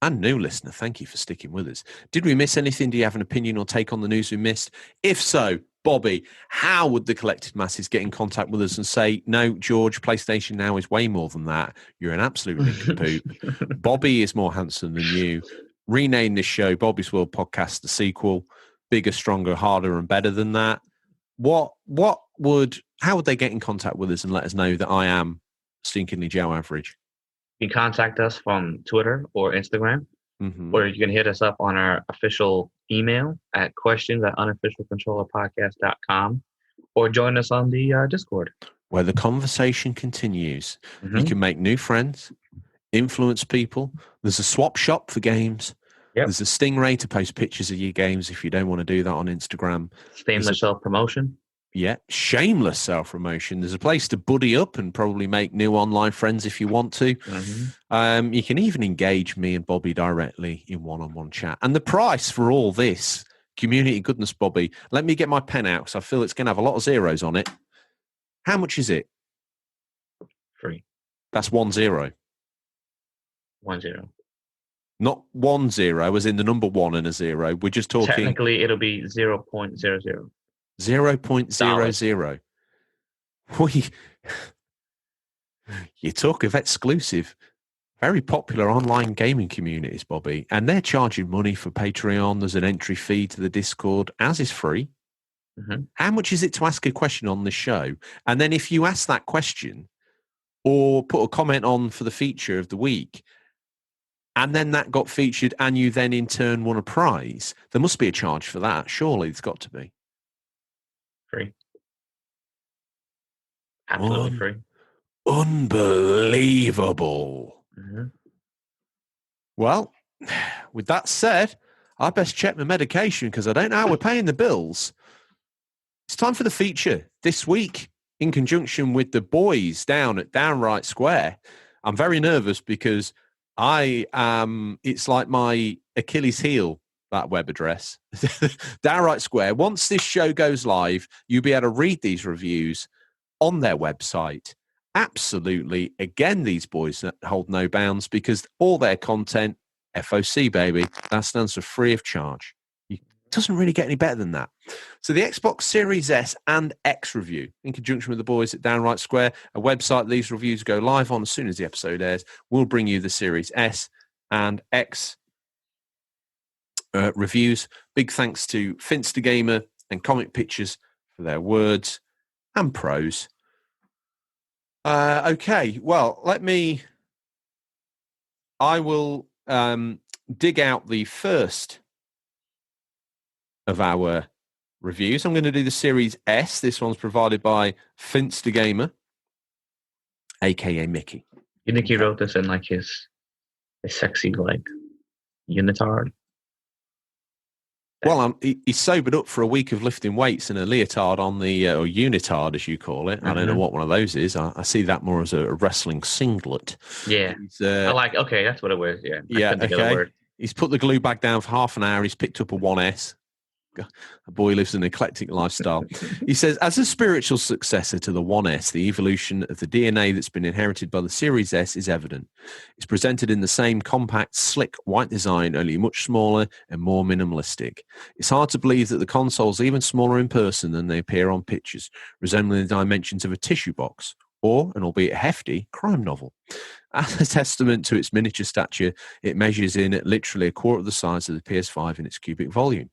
and new listener, thank you for sticking with us. Did we miss anything? Do you have an opinion or take on the news we missed? If so, Bobby, how would the collected masses get in contact with us and say, no, George, PlayStation Now is way more than that. You're an absolute nincompoop. Bobby is more handsome than you. Rename this show Bobby's World Podcast, the sequel. Bigger, stronger, harder, and better than that. How would they get in contact with us and let us know that I am stinkingly Joe Average? You can contact us from Twitter or Instagram, or you can hit us up on our official email at questions@unofficialcontrollerpodcast.com, or join us on the Discord, where the conversation continues. You can make new friends, influence people. There's a swap shop for games. There's a Stingray to post pictures of your games if you don't want to do that on Instagram. Shameless self-promotion. Yeah, shameless self-promotion. There's a place to buddy up and probably make new online friends if you want to. You can even engage me and Bobby directly in one-on-one chat. And the price for all this, community goodness, Bobby, let me get my pen out because I feel it's going to have a lot of zeros on it. How much is it? Free. That's 10. 10. Not 10 as in the number 1 and a 0. We're just talking. Technically, it'll be 0.00. 0.00. We, you talk of exclusive, very popular online gaming communities, Bobby, and they're charging money for Patreon. There's an entry fee to the Discord, as is free. Mm-hmm. How much is it to ask a question on the show? And then if you ask that question or put a comment on for the feature of the week, and then that got featured and you then in turn won a prize, there must be a charge for that. Surely it's got to be. Free. Absolutely free. Unbelievable. Mm-hmm. Well, with that said, I best check my medication because I don't know how we're paying the bills. It's time for the feature this week in conjunction with the boys down at Downright Square. I'm very nervous because it's like my Achilles heel, that web address. Downright Square. Once this show goes live, you'll be able to read these reviews on their website. Absolutely. Again, these boys hold no bounds because all their content, FOC, baby, that stands for free of charge. It doesn't really get any better than that. So the Xbox Series S and X review, in conjunction with the boys at Downright Square, a website these reviews go live on as soon as the episode airs, will bring you the Series S and X reviews. Big thanks to Finster Gamer and Comic Pictures for their words and prose. Okay, well, I will dig out the first of our reviews. I'm going to do the Series S. This one's provided by Finster Gamer, a.k.a. Mickey. You think he wrote this in like his sexy like unitard? Well, he's sobered up for a week of lifting weights in a leotard on the, or unitard as you call it. Mm-hmm. I don't know what one of those is. I see that more as a wrestling singlet. Yeah. Okay, that's what it was. Yeah. Yeah, okay. He's put the glue back down for half an hour. He's picked up a 1S. A boy lives an eclectic lifestyle. He says, as a spiritual successor to the 1S, the evolution of the DNA that's been inherited by the Series S is evident. It's presented in the same compact, slick, white design, only much smaller and more minimalistic. It's hard to believe that the console's even smaller in person than they appear on pictures, resembling the dimensions of a tissue box or an albeit hefty crime novel. As a testament to its miniature stature, it measures in at literally a quarter of the size of the PS5 in its cubic volume.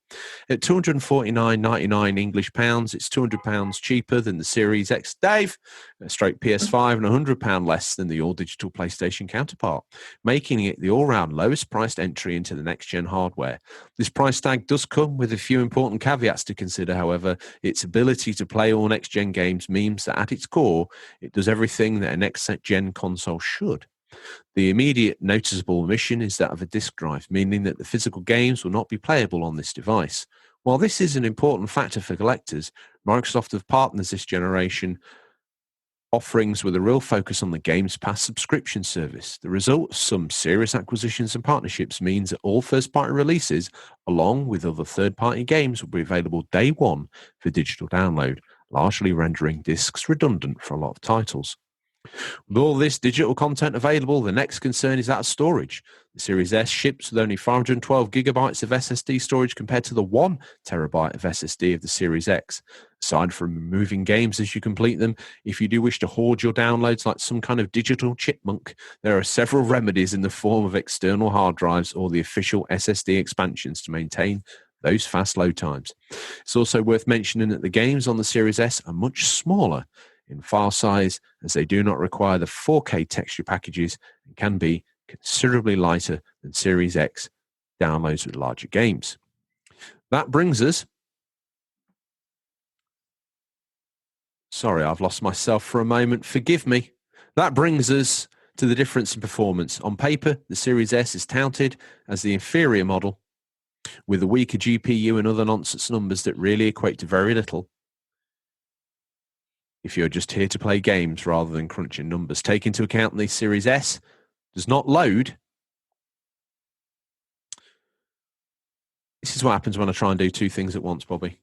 At £249.99 English pounds, it's £200 cheaper than the Series X, Dave, straight PS5, and £100 less than the all-digital PlayStation counterpart, making it the all-round lowest-priced entry into the next-gen hardware. This price tag does come with a few important caveats to consider, however. Its ability to play all next-gen games means that at its core, it does everything that a next-gen console should. The immediate noticeable omission is that of a disk drive, meaning that the physical games will not be playable on this device. While this is an important factor for collectors, Microsoft have partnered this generation offerings with a real focus on the Games Pass subscription service. The result of some serious acquisitions and partnerships means that all first-party releases, along with other third-party games, will be available day one for digital download, largely rendering discs redundant for a lot of titles. With all this digital content available, the next concern is that of storage. The Series S ships with only 512 gigabytes of SSD storage compared to the 1 terabyte of SSD of the Series X. Aside from removing games as you complete them, if you do wish to hoard your downloads like some kind of digital chipmunk, there are several remedies in the form of external hard drives or the official SSD expansions to maintain those fast load times. It's also worth mentioning that the games on the Series S are much smaller in file size, as they do not require the 4K texture packages and can be considerably lighter than Series X downloads with larger games. That brings us... Sorry, I've lost myself for a moment. Forgive me. That brings us to the difference in performance. On paper, the Series S is touted as the inferior model, with a weaker GPU and other nonsense numbers that really equate to very little if you're just here to play games rather than crunching numbers. Take into account the Series S does not load. This is what happens when I try and do two things at once, Bobby.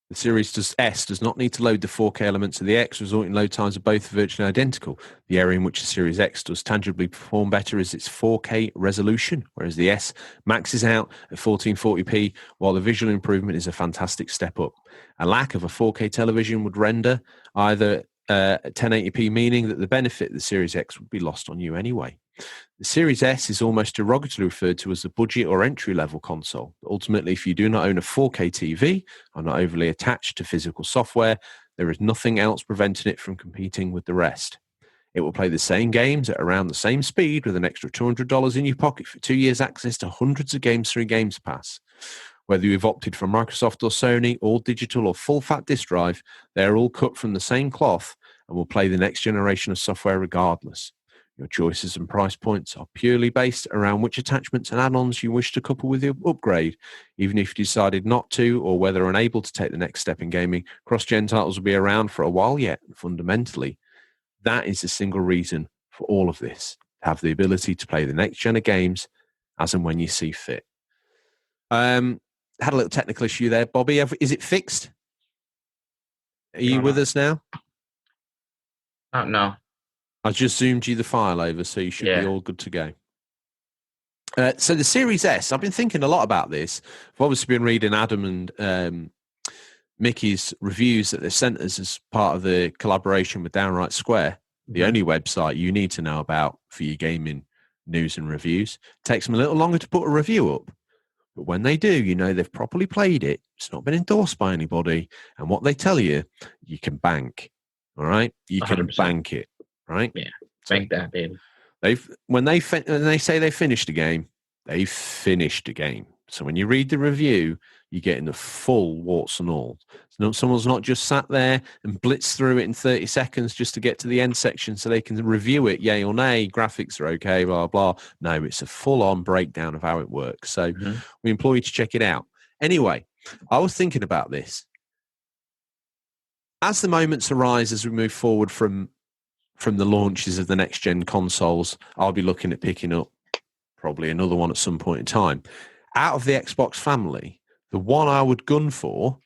The Series S does not need to load the 4K elements of the X, resulting in load times of both virtually identical. The area in which the Series X does tangibly perform better is its 4K resolution, whereas the S maxes out at 1440p, while the visual improvement is a fantastic step up. A lack of a 4K television would render either 1080p, meaning that the benefit of the Series X would be lost on you anyway. The Series S is almost derogatorily referred to as the budget or entry-level console. Ultimately, if you do not own a 4K TV, are not overly attached to physical software, there is nothing else preventing it from competing with the rest. It will play the same games at around the same speed with an extra $200 in your pocket for 2 years access to hundreds of games through Games Pass. Whether you've opted for Microsoft or Sony, all digital or full-fat disk drive, they are all cut from the same cloth and will play the next generation of software regardless. Your choices and price points are purely based around which attachments and add-ons you wish to couple with your upgrade. Even if you decided not to, or whether unable to take the next step in gaming, cross-gen titles will be around for a while yet. Fundamentally, that is the single reason for all of this: to have the ability to play the next gen of games as and when you see fit. Had a little technical issue there, Bobby. Is it fixed? Are you with us now? No. I just zoomed you the file over, so you should be all good to go. So the Series S, I've been thinking a lot about this. I've obviously been reading Adam and Mickey's reviews that they sent us as part of the collaboration with Downright Square, the only website you need to know about for your gaming news and reviews. It takes them a little longer to put a review up, but when they do, you know they've properly played it. It's not been endorsed by anybody, and what they tell you, you can bank. All right, you 100%. Can bank it. Right? Yeah, bank that, baby. When they say they finished a game, they finished a game. So when you read the review, you're getting the full warts and all. So someone's not just sat there and blitzed through it in 30 seconds just to get to the end section so they can review it, yay or nay, graphics are okay, blah, blah. No, it's a full-on breakdown of how it works. So we implore you to check it out. Anyway, I was thinking about this. As the moments arise as we move forward from the launches of the next-gen consoles, I'll be looking at picking up probably another one at some point in time. Out of the Xbox family, the one I would gun for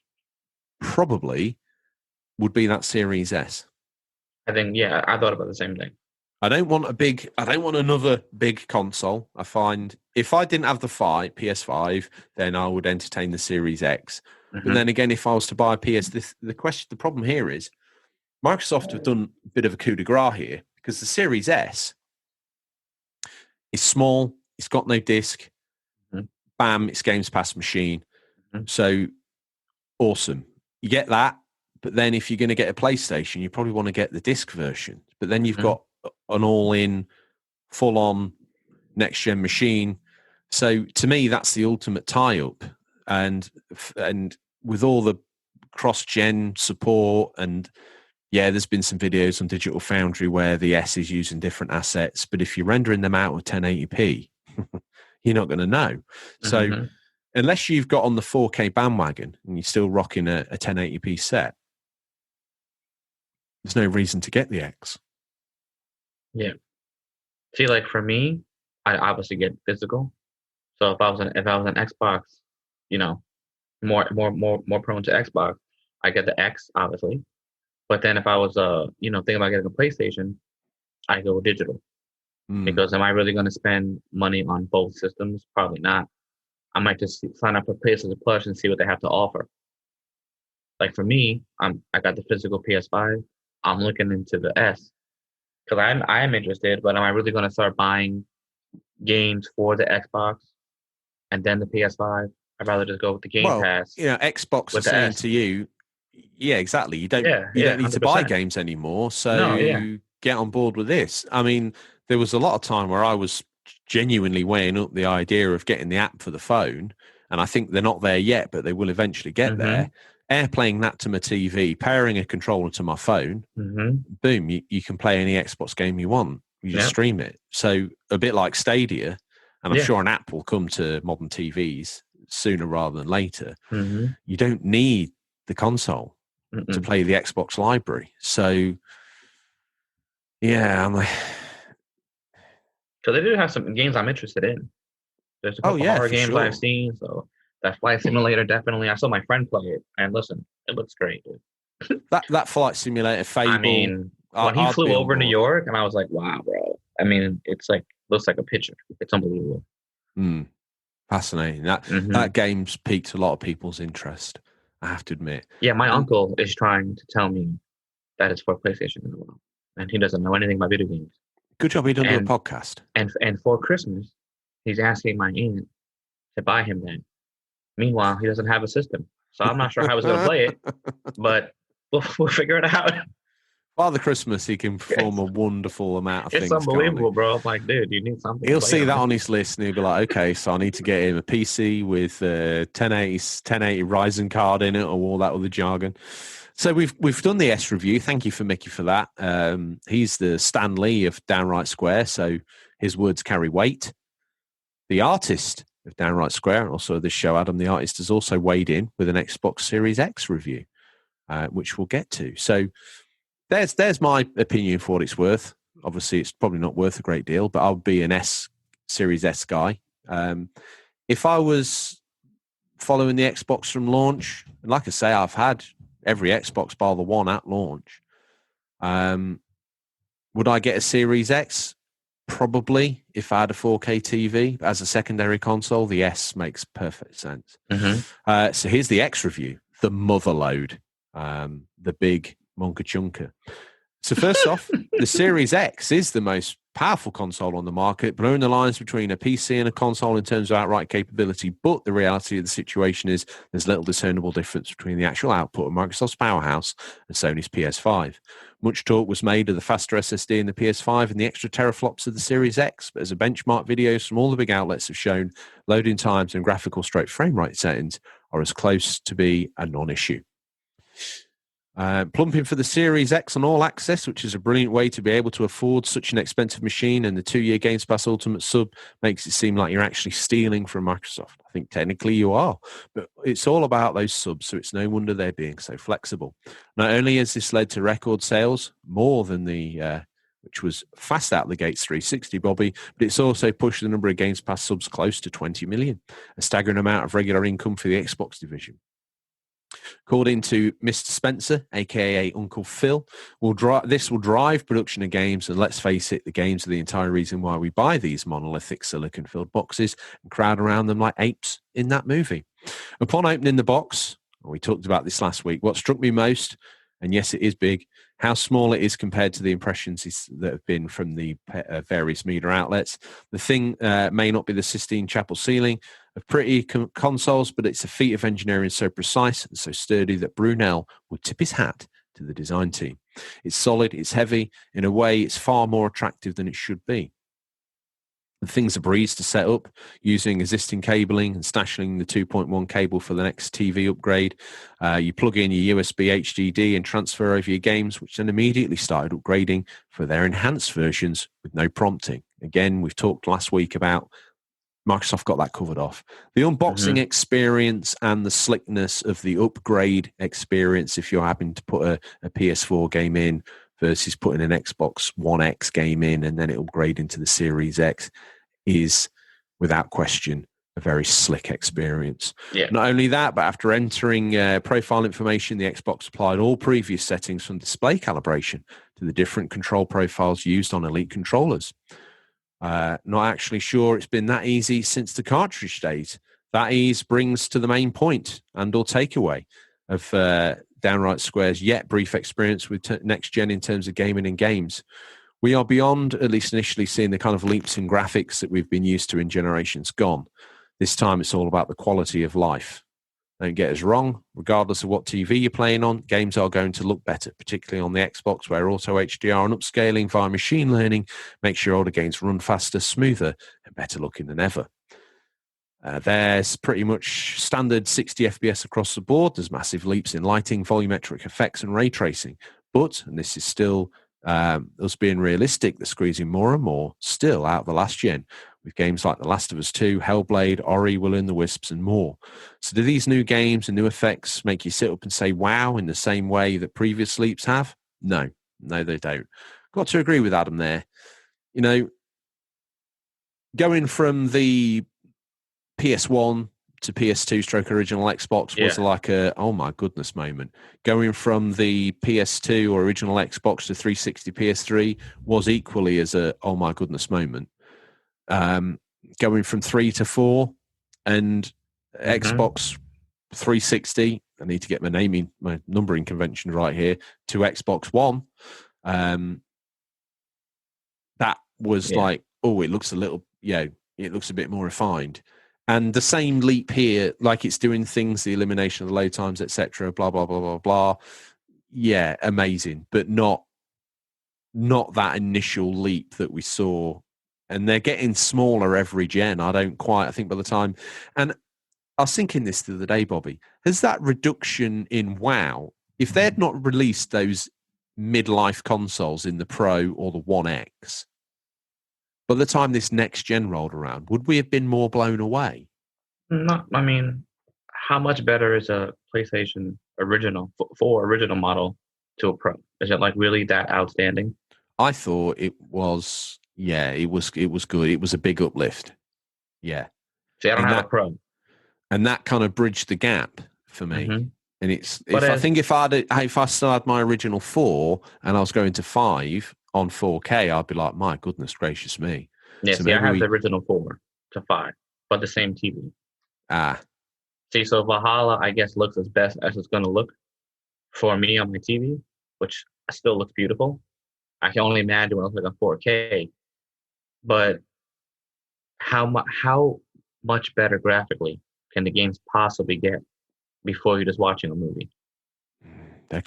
probably would be that Series S. I think, I thought about the same thing. I don't want another big console. I find if I didn't have the PS5, then I would entertain the Series X. But then again, if I was to buy a the problem here is Microsoft have done a bit of a coup de grace here because the Series S is small. It's got no disc. Bam, it's Games Pass machine. So awesome. You get that. But then if you're going to get a PlayStation, you probably want to get the disc version. But then you've got an all-in, full-on next-gen machine. So to me, that's the ultimate tie-up. And with all the cross-gen support and there's been some videos on Digital Foundry where the S is using different assets, but if you're rendering them out with 1080p, you're not going to know. So unless you've got on the 4K bandwagon and you're still rocking a 1080p set, there's no reason to get the X. Yeah. See, like for me, I obviously get physical. So if I was an Xbox, more prone to Xbox, I get the X, obviously. But then if I was thinking about getting a PlayStation, I go digital. Because am I really going to spend money on both systems? Probably not. I might just sign up for PlayStation Plus and see what they have to offer. Like for me, I got the physical PS5. I'm looking into the S because I am interested, but am I really going to start buying games for the Xbox and then the PS5? I'd rather just go with the Game Pass. Xbox is saying to you, yeah, exactly. You don't need 100%. To buy games anymore, so get on board with this. I mean, there was a lot of time where I was genuinely weighing up the idea of getting the app for the phone, and I think they're not there yet, but they will eventually get there. Airplaying that to my TV, pairing a controller to my phone, boom, you can play any Xbox game you want. You just stream it. So a bit like Stadia, and I'm sure an app will come to modern TVs sooner rather than later. You don't need the console to play the Xbox library. So, I'm like... So they do have some games I'm interested in. There's a couple horror games I've seen, so That flight simulator, definitely. I saw my friend play it, and listen, it looks great, dude. That flight simulator, I Fable, mean, when he I'd flew be on over New board. York, and I was like, wow, bro. I mean, it's like looks like a picture. It's unbelievable. Fascinating. That Hmm. game's piqued a lot of people's interest, I have to admit. Yeah, my And uncle is trying to tell me that it's for PlayStation as well, and he doesn't know anything about video games. good job he done do a And podcast. and for Christmas, he's asking my aunt to buy him that. Meanwhile, he doesn't have a system, so I'm not sure how he's going to play it, but we'll figure it out. Father Christmas, he can perform it's, a wonderful amount of it's things, can't he? unbelievable, bro. I'm like, dude, you need something to He'll play see that on. on his list and he'll be like, okay, so I need to get him a PC with 1080 Ryzen card in it or all that other jargon. So we've done the S review. Thank you for Mickey for that. He's the Stan Lee of Downright Square, so his words carry weight. The artist of Downright Square, and also this show, Adam the artist, has also weighed in with an Xbox Series X review, which we'll get to. So there's my opinion for what it's worth. Obviously, it's probably not worth a great deal, but I'll be an Series S guy. If I was following the Xbox from launch, and like I say, I've had every Xbox bar the one at launch. Would I get a Series X? Probably, if I had a 4K TV as a secondary console. The S makes perfect sense. Mm-hmm. So here's the X review, the motherload, the big Monka Chunka. So first off, the Series X is the most powerful console on the market, blurring the lines between a PC and a console in terms of outright capability. But the reality of the situation is there's little discernible difference between the actual output of Microsoft's powerhouse and Sony's PS5. Much talk was made of the faster SSD in the PS5 and the extra teraflops of the Series X, but as a benchmark, videos from all the big outlets have shown, loading times and graphical stroke frame rate settings are as close to be a non-issue. Plumping for the Series X on All Access, which is a brilliant way to be able to afford such an expensive machine, and the 2-year Games Pass Ultimate sub makes it seem like you're actually stealing from Microsoft. I think technically you are, but it's all about those subs, so it's no wonder they're being so flexible. Not only has this led to record sales, more than the which was fast out the gates 360, Bobby, but it's also pushed the number of Games Pass subs close to 20 million, a staggering amount of regular income for the Xbox division. According to Mr. Spencer, aka Uncle Phil, this will drive production of games, and let's face it, the games are the entire reason why we buy these monolithic silicon-filled boxes and crowd around them like apes in that movie. Upon opening the box, we talked about this last week, what struck me most, and yes, it is big, how small it is compared to the impressions that have been from the various media outlets. The thing may not be the Sistine Chapel ceiling of pretty consoles, but it's a feat of engineering so precise and so sturdy that Brunel would tip his hat to the design team. It's solid, it's heavy. In a way, it's far more attractive than it should be. The thing's a breeze to set up using existing cabling and stashing the 2.1 cable for the next TV upgrade. You plug in your USB HDD and transfer over your games, which then immediately started upgrading for their enhanced versions with no prompting. Again, we've talked last week about Microsoft got that covered off. The unboxing experience and the slickness of the upgrade experience, if you're having to put a PS4 game in versus putting an Xbox One X game in and then it upgrade into the Series X, is without question a very slick experience. Yeah. Not only that, but after entering profile information, the Xbox applied all previous settings from display calibration to the different control profiles used on Elite controllers. Not actually sure it's been that easy since the cartridge days. That ease brings to the main point and or takeaway of Downright Square's yet brief experience with next gen in terms of gaming and games. We are beyond, at least initially, seeing the kind of leaps in graphics that we've been used to in generations gone. This time it's all about the quality of life. Don't get us wrong, regardless of what TV you're playing on, games are going to look better, particularly on the Xbox, where auto HDR and upscaling via machine learning makes your older games run faster, smoother, and better looking than ever. There's pretty much standard 60 FPS across the board. There's massive leaps in lighting, volumetric effects, and ray tracing. But, and this is still us being realistic, they're squeezing more and more still out of the last gen, with games like The Last of Us 2, Hellblade, Ori, Will and the Wisps, and more. So do these new games and new effects make you sit up and say, wow, in the same way that previous leaps have? No, they don't. Got to agree with Adam there. You know, going from the PS1 to PS2 stroke original Xbox was like a, oh my goodness moment. Going from the PS2 or original Xbox to 360 PS3 was equally as a, oh my goodness moment. Going from 3 to 4 and Xbox 360, I need to get my numbering convention right here, to Xbox One. That was like, oh, it looks a little, it looks a bit more refined. And the same leap here, like it's doing things, the elimination of the load times, etc., blah, blah, blah, blah, blah. Yeah, amazing, but not that initial leap that we saw. And they're getting smaller every gen. I think by the time, and I was thinking this the other day, Bobby, has that reduction in WoW, if they had not released those midlife consoles in the Pro or the One X, by the time this next gen rolled around, would we have been more blown away? No, I mean, how much better is a PlayStation original original model to a Pro? Is it like really that outstanding? I thought it was. Yeah, it was good. It was a big uplift. Yeah. See, I don't have a Pro, and that kind of bridged the gap for me. Mm-hmm. And if I still had my original 4 and I was going to 5 on 4K, I'd be like, my goodness gracious me. Yeah, so I have the original 4 to 5, but the same TV. See, so Valhalla, I guess, looks as best as it's going to look for me on my TV, which still looks beautiful. I can only imagine when I was like on 4K. But how much better graphically can the games possibly get before you're just watching a movie?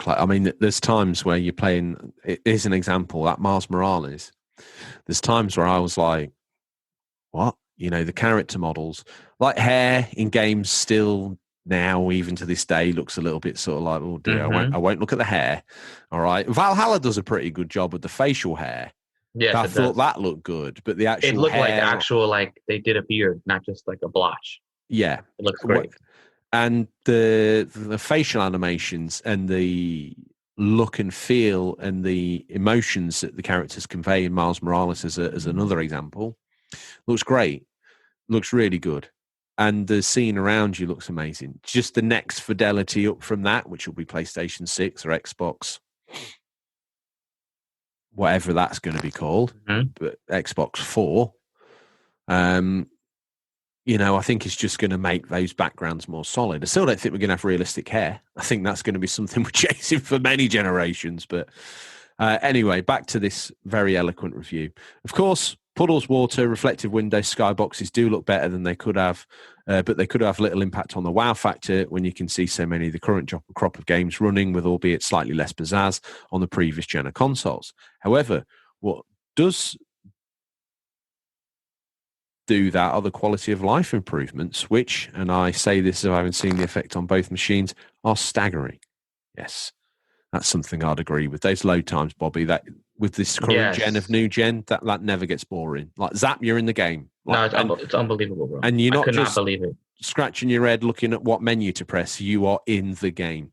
I mean, there's times where you're playing. Here's an example, that Miles Morales. There's times where I was like, what? The character models, like hair in games still now, even to this day, looks a little bit sort of like, oh dear, I won't look at the hair. All right. Valhalla does a pretty good job with the facial hair. Yes, I thought that looked good, but the actual it looked hair, like actual, like they did a beard, not just like a blotch. Yeah. It looks great. And the facial animations and the look and feel and the emotions that the characters convey in Miles Morales as another example looks great. Looks really good. And the scene around you looks amazing. Just the next fidelity up from that, which will be PlayStation 6 or Xbox, whatever that's going to be called, but Xbox 4, I think it's just going to make those backgrounds more solid. I still don't think we're going to have realistic hair. I think that's going to be something we're chasing for many generations. But anyway, back to this very eloquent review. Of course, puddles, water, reflective windows, skyboxes do look better than they could have, but they could have little impact on the wow factor when you can see so many of the current crop of games running with albeit slightly less pizzazz on the previous gen of consoles. However, what does do that are the quality of life improvements, which, and I say this as I haven't seen the effect on both machines, are staggering. Yes, that's something I'd agree with. Those load times, Bobby, that with this current gen of new gen, that never gets boring. Like, zap, you're in the game. Like, no, it's unbelievable, bro. And you're not not just believe it. Scratching your head looking at what menu to press. You are in the game.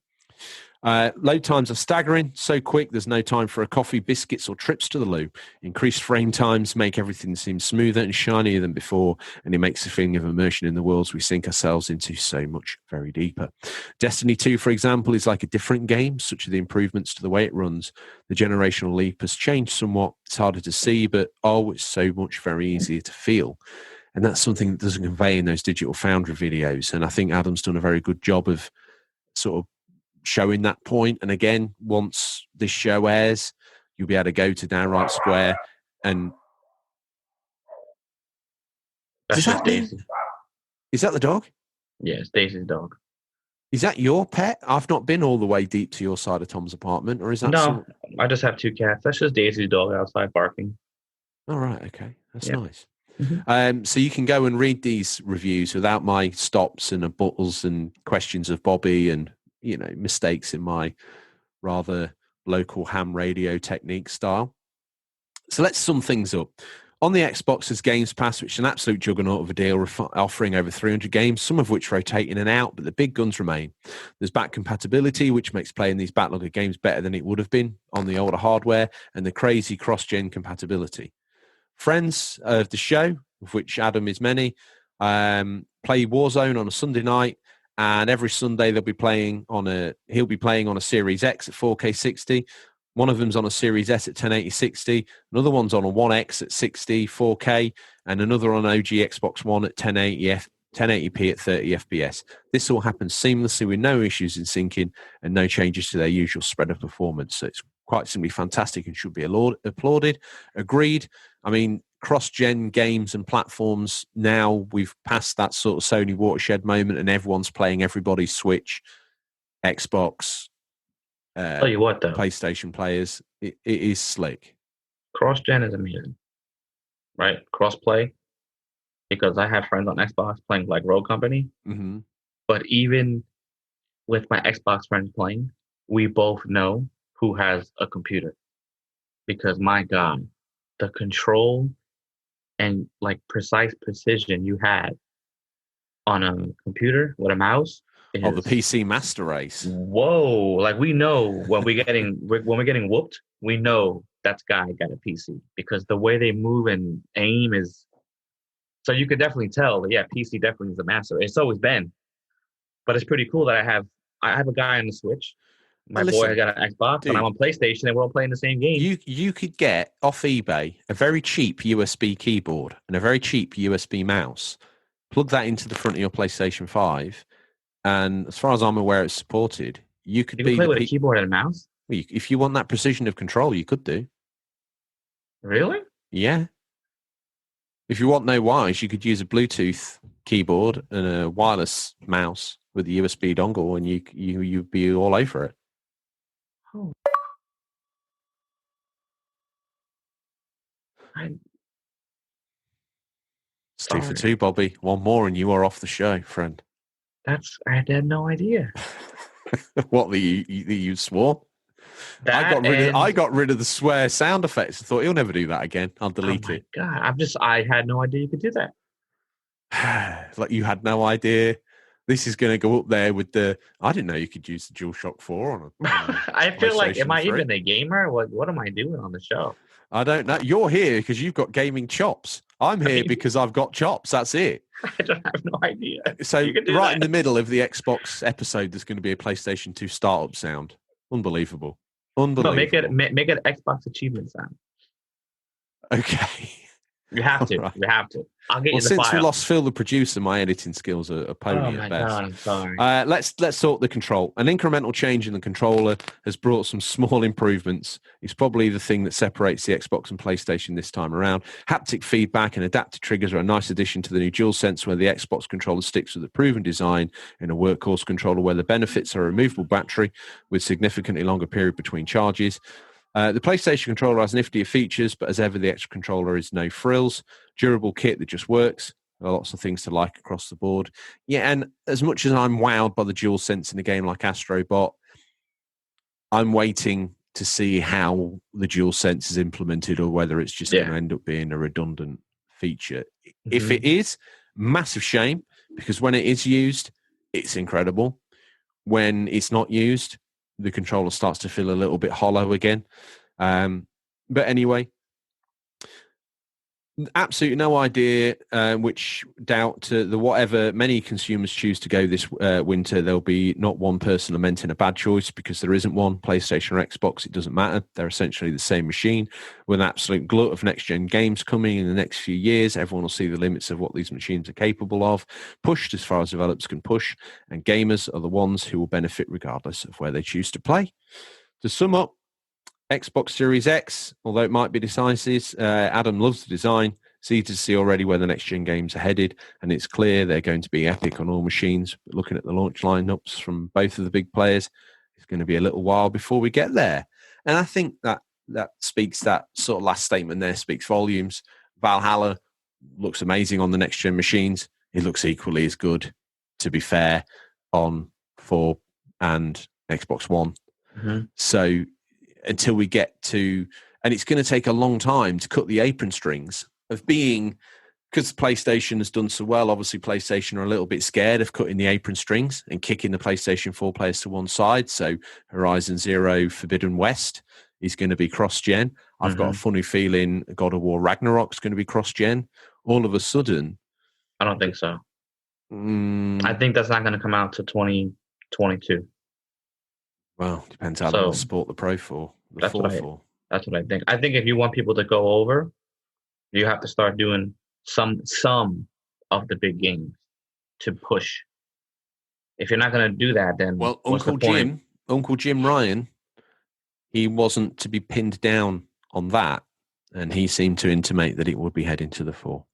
Load times are staggering, so quick there's no time for a coffee, biscuits, or trips to the loo. Increased frame times make everything seem smoother and shinier than before, and it makes the feeling of immersion in the worlds we sink ourselves into so much very deeper. Destiny 2, for example, is like a different game. Such are the improvements to the way it runs. The generational leap has changed somewhat. It's harder to see, but it's so much very easier to feel. And that's something that doesn't convey in those Digital Foundry videos. And I think Adam's done a very good job of sort of showing that point. And again, once this show airs, you'll be able to go to Downright Square and That's just Daisy. Is that the dog? Yeah, it's Daisy's dog. Is that your pet? I've not been all the way deep to your side of Tom's apartment, or is that no? I just have 2 cats. That's just Daisy's dog outside barking. All right, okay, that's nice. So you can go and read these reviews without my stops and abuttals and questions of Bobby and mistakes in my rather local ham radio technique style. So let's sum things up. On the Xbox, there's Games Pass, which is an absolute juggernaut of a deal, offering over 300 games, some of which rotate in and out, but the big guns remain. There's back compatibility, which makes playing these backlog of games better than it would have been on the older hardware, and the crazy cross-gen compatibility. Friends of the show, of which Adam is many, play Warzone on a Sunday night, and every Sunday he'll be playing on a Series X at 4K 60. One of them's on a Series S at 1080 60. Another one's on a One X at 60 4K, and another on OG Xbox One at 1080p at 30 FPS. This all happens seamlessly with no issues in syncing and no changes to their usual spread of performance. So it's quite simply fantastic and should be applauded. Agreed. I mean, cross-gen games and platforms, now we've passed that sort of Sony watershed moment and everyone's playing everybody's Switch, Xbox, Tell you what, though, PlayStation players. It is slick. Cross-gen is amazing, right? Cross-play, because I have friends on Xbox playing like Rogue Company. Mm-hmm. But even with my Xbox friends playing, we both know who has a computer. Because my God, the control and like precise precision you had on a computer with a mouse is, the PC Master Race. Whoa! Like we know when we're getting whooped, we know that guy got a PC because the way they move and aim is. So you could definitely tell that PC definitely is a master. It's always been, but it's pretty cool that I have a guy on the Switch. My boy has got an Xbox, and I'm on PlayStation, and we're all playing the same game. You could get off eBay a very cheap USB keyboard and a very cheap USB mouse. Plug that into the front of your PlayStation 5, and as far as I'm aware, it's supported. You could play with a keyboard and a mouse? If you want that precision of control, you could do. Really? Yeah. If you want no wires, you could use a Bluetooth keyboard and a wireless mouse with a USB dongle, and you'd be all over it. Oh. It's 2 for 2, Bobby. One more and you are off the show, friend. I had no idea. What, that you swore? I got rid of the swear sound effects. I thought he'll never do that again. I'll delete it. God, I had no idea you could do that. Like you had no idea. This is going to go up there with the. I didn't know you could use the DualShock 4 on a I feel like, am I even a gamer? What am I doing on the show? I don't know. You're here because you've got gaming chops. I'm here because I've got chops. That's it. I don't have no idea. So right in the middle of the Xbox episode, there's going to be a PlayStation 2 startup sound. Unbelievable. No, make it Xbox achievement sound. Okay. You have to. Right. You have to. I'll get you the since file. We lost Phil, the producer, my editing skills are pony at best. God, I'm sorry. Let's sort the control. An incremental change in the controller has brought some small improvements. It's probably the thing that separates the Xbox and PlayStation this time around. Haptic feedback and adaptive triggers are a nice addition to the new DualSense, where the Xbox controller sticks with the proven design in a workhorse controller, where the benefits are a removable battery with significantly longer period between charges. The PlayStation controller has niftier features, but as ever, the extra controller is no frills. Durable kit that just works. There are lots of things to like across the board. Yeah, and as much as I'm wowed by the DualSense in a game like Astrobot, I'm waiting to see how the DualSense is implemented or whether it's just going to end up being a redundant feature. Mm-hmm. If it is, massive shame, because when it is used, it's incredible. When it's not used, the controller starts to feel a little bit hollow again. But anyway, absolutely no idea which doubt the whatever many consumers choose to go this winter. There'll be not one person lamenting a bad choice, because there isn't one. PlayStation or Xbox, it doesn't matter. They're essentially the same machine with an absolute glut of next-gen games coming in the next few years. Everyone will see the limits of what these machines are capable of, pushed as far as developers can push, and gamers are the ones who will benefit regardless of where they choose to play. To sum up, Xbox Series X, although it might be decisive, Adam loves the design. It's easy to see already where the next-gen games are headed, and it's clear they're going to be epic on all machines. But looking at the launch lineups from both of the big players, it's going to be a little while before we get there. And I think that speaks, that sort of last statement there speaks volumes. Valhalla looks amazing on the next-gen machines. It looks equally as good, to be fair, on 4 and Xbox One. Mm-hmm. So until we get to, and it's going to take a long time to cut the apron strings of being, because PlayStation has done so well. Obviously, PlayStation are a little bit scared of cutting the apron strings and kicking the PlayStation 4 players to one side. So Horizon Zero Forbidden West is going to be cross-gen. I've got a funny feeling God of War Ragnarok's going to be cross-gen. All of a sudden, I don't think so. I think that's not going to come out to 2022. Well, depends how they So want to support the Pro for, the that's 4 what I for. that's what I think. I think if you want people to go over, you have to start doing some of the big games to push. If you're not going to do that, then Well, what's the point? Uncle Jim Ryan, he wasn't to be pinned down on that, and he seemed to intimate that it would be heading to the 4.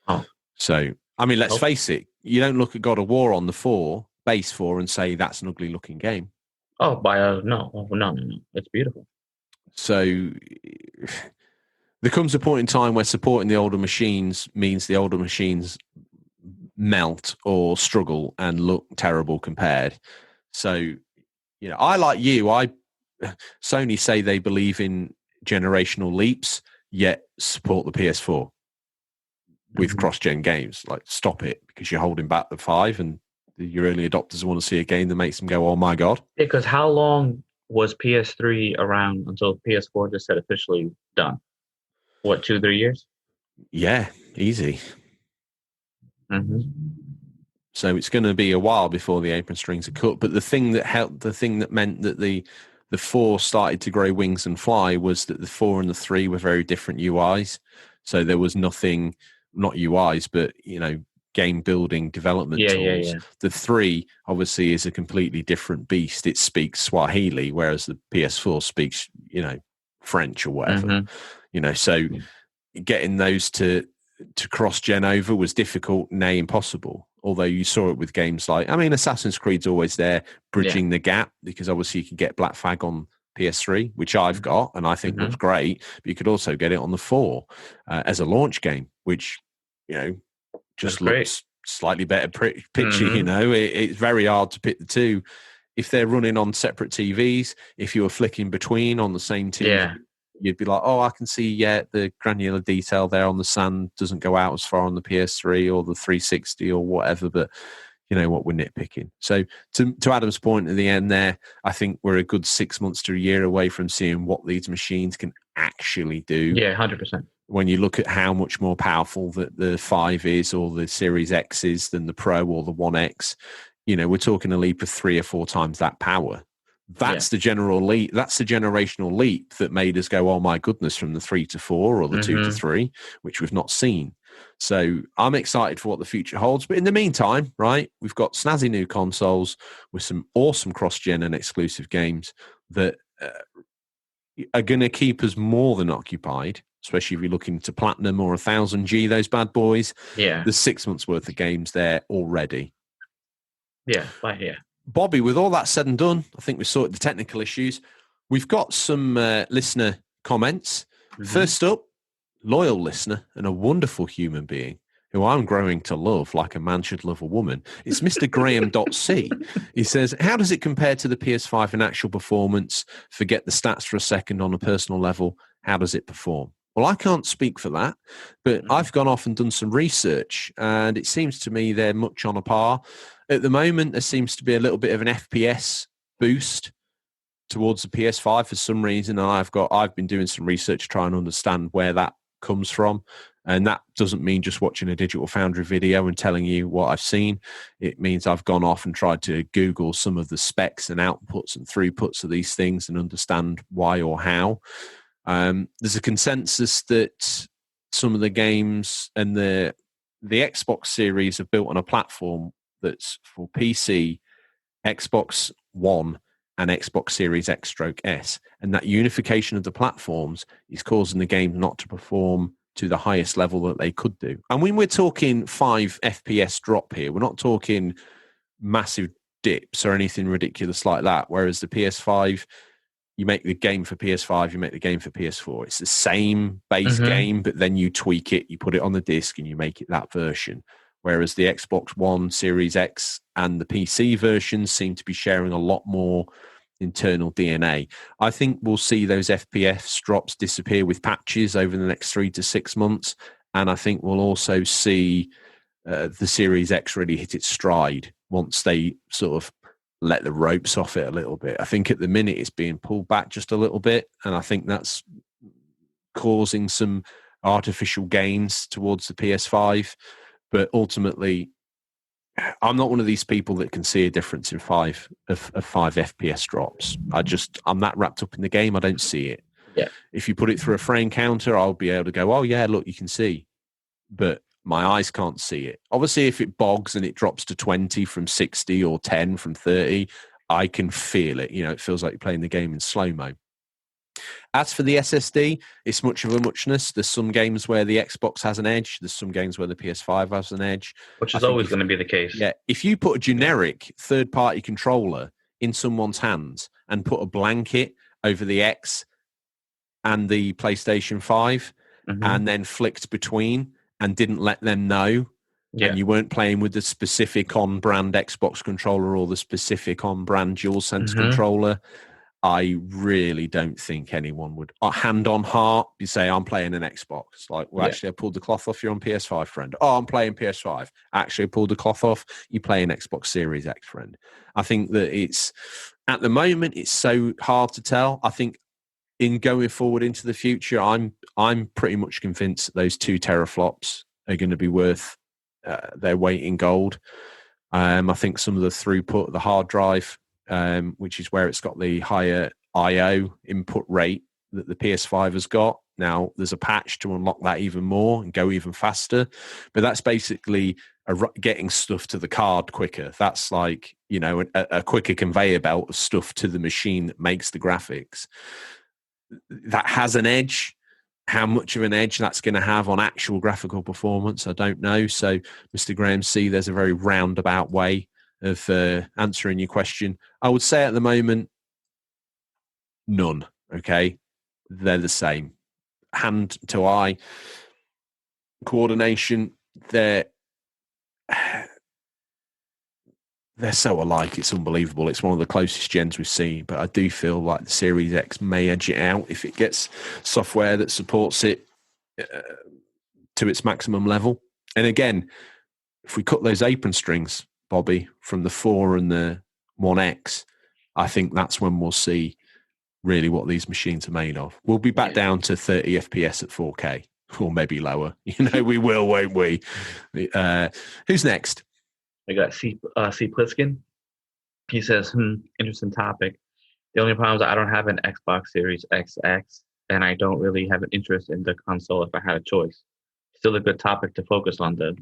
Oh, So, I mean, let's nope. face it, you don't look at God of War on the 4, base 4, and say that's an ugly looking game. Oh, no. It's beautiful. So there comes a point in time where supporting the older machines means the older machines melt or struggle and look terrible compared. So, I like you. Sony say they believe in generational leaps, yet support the PS4 with cross-gen games. Like, stop it, because you're holding back the 5, and your early adopters want to see a game that makes them go, "Oh my god!" Because how long was PS3 around until PS4 just said officially done? What, 2-3 years? Yeah, easy. Mm-hmm. So it's going to be a while before the apron strings are cut. But the thing that meant that the 4 started to grow wings and fly was that the 4 and the 3 were very different UIs. So there was nothing, not UIs, but game building development tools. Yeah. The 3 obviously is a completely different beast. It speaks Swahili, whereas the PS4 speaks, French or whatever. Mm-hmm. So getting those to cross-gen over was difficult, nay, impossible. Although you saw it with games like, Assassin's Creed's always there, bridging the gap, because obviously you can get Black Flag on PS3, which I've got, and I think looks great, but you could also get it on the 4 as a launch game, which, just looks slightly better picture, It's very hard to pick the two. If they're running on separate TVs, if you were flicking between on the same TV, you'd be like, oh, I can see, the granular detail there on the sand doesn't go out as far on the PS3 or the 360 or whatever, but you know what, we're nitpicking. So to Adam's point at the end there, I think we're a good 6 months to a year away from seeing what these machines can actually do. Yeah, 100%. When you look at how much more powerful that the 5 is or the Series X is than the Pro or the One X, we're talking a leap of 3 or 4 times that power. That's the general leap. That's the generational leap that made us go, oh my goodness, from the 3 to 4 or the 2 to 3, which we've not seen. So I'm excited for what the future holds. But in the meantime, right, we've got snazzy new consoles with some awesome cross-gen and exclusive games that are going to keep us more than occupied, especially if you're looking to Platinum or 1000G, those bad boys. Yeah. There's 6 months worth of games there already. Yeah. Bobby, with all that said and done, I think we've sorted the technical issues. We've got some listener comments. First up, loyal listener and a wonderful human being who I'm growing to love like a man should love a woman. It's Mr. Graham.c. He says, how does it compare to the PS5 in actual performance? Forget the stats for a second on a personal level. How does it perform? Well, I can't speak for that, but I've gone off and done some research, and it seems to me they're much on a par. At the moment, there seems to be a little bit of an FPS boost towards the PS5 for some reason, and I've been doing some research to try and understand where that comes from. And that doesn't mean just watching a Digital Foundry video and telling you what I've seen. It means I've gone off and tried to Google some of the specs and outputs and throughputs of these things and understand why or how. There's a consensus that some of the games and the Xbox series are built on a platform that's for PC, Xbox One, and Xbox Series X/S. And that unification of the platforms is causing the game not to perform to the highest level that they could do. And when we're talking 5 FPS drop here, we're not talking massive dips or anything ridiculous like that. Whereas the PS5, you make the game for PS5, you make the game for PS4. It's the same base game, but then you tweak it, you put it on the disc, and you make it that version. Whereas the Xbox One, Series X, and the PC versions seem to be sharing a lot more internal DNA. I think we'll see those FPS drops disappear with patches over the next 3 to 6 months. And I think we'll also see the Series X really hit its stride once they sort of let the ropes off it a little bit. I think at the minute it's being pulled back just a little bit, and I think that's causing some artificial gains towards the PS5. But ultimately, I'm not one of these people that can see a difference in five FPS drops. I'm that wrapped up in the game. I don't see it. Yeah. If you put it through a frame counter, I'll be able to go, oh yeah, look, you can see. But my eyes can't see it. Obviously, if it bogs and it drops to 20 from 60 or 10 from 30, I can feel it. It feels like you're playing the game in slow-mo. As for the SSD, it's much of a muchness. There's some games where the Xbox has an edge. There's some games where the PS5 has an edge. Which is always going to be the case. Yeah. If you put a generic third-party controller in someone's hands and put a blanket over the X and the PlayStation 5 and then flicked between and didn't let them know, and you weren't playing with the specific on-brand Xbox controller or the specific on-brand DualSense controller, I really don't think anyone would, hand on heart, you say, I'm playing an Xbox. Like, well, actually, I pulled the cloth off. You're on PS5, friend. Oh, I'm playing PS5. Actually, I pulled the cloth off. You play an Xbox Series X, friend. I think that at the moment, it's so hard to tell. I think in going forward into the future, I'm pretty much convinced that those 2 teraflops are going to be worth their weight in gold. I think some of the throughput, the hard drive, which is where it's got the higher I/O input rate that the PS5 has got. Now, there's a patch to unlock that even more and go even faster, but that's basically getting stuff to the card quicker. That's like, a quicker conveyor belt of stuff to the machine that makes the graphics. That has an edge. How much of an edge that's going to have on actual graphical performance, I don't know. So, Mr. Graham C, there's a very roundabout way of answering your question. I would say at the moment, none. Okay, they're the same. Hand to eye coordination, they're so alike. It's unbelievable. It's one of the closest gens we've seen, but I do feel like the Series X may edge it out if it gets software that supports it to its maximum level. And again, if we cut those apron strings, Bobby, from the 4 and the 1X, I think that's when we'll see really what these machines are made of. We'll be back down to 30 FPS at 4K, or maybe lower. We will, won't we? Who's next? I got C Pliskin. He says, interesting topic. The only problem is I don't have an Xbox Series XX, and I don't really have an interest in the console if I had a choice. Still a good topic to focus on, the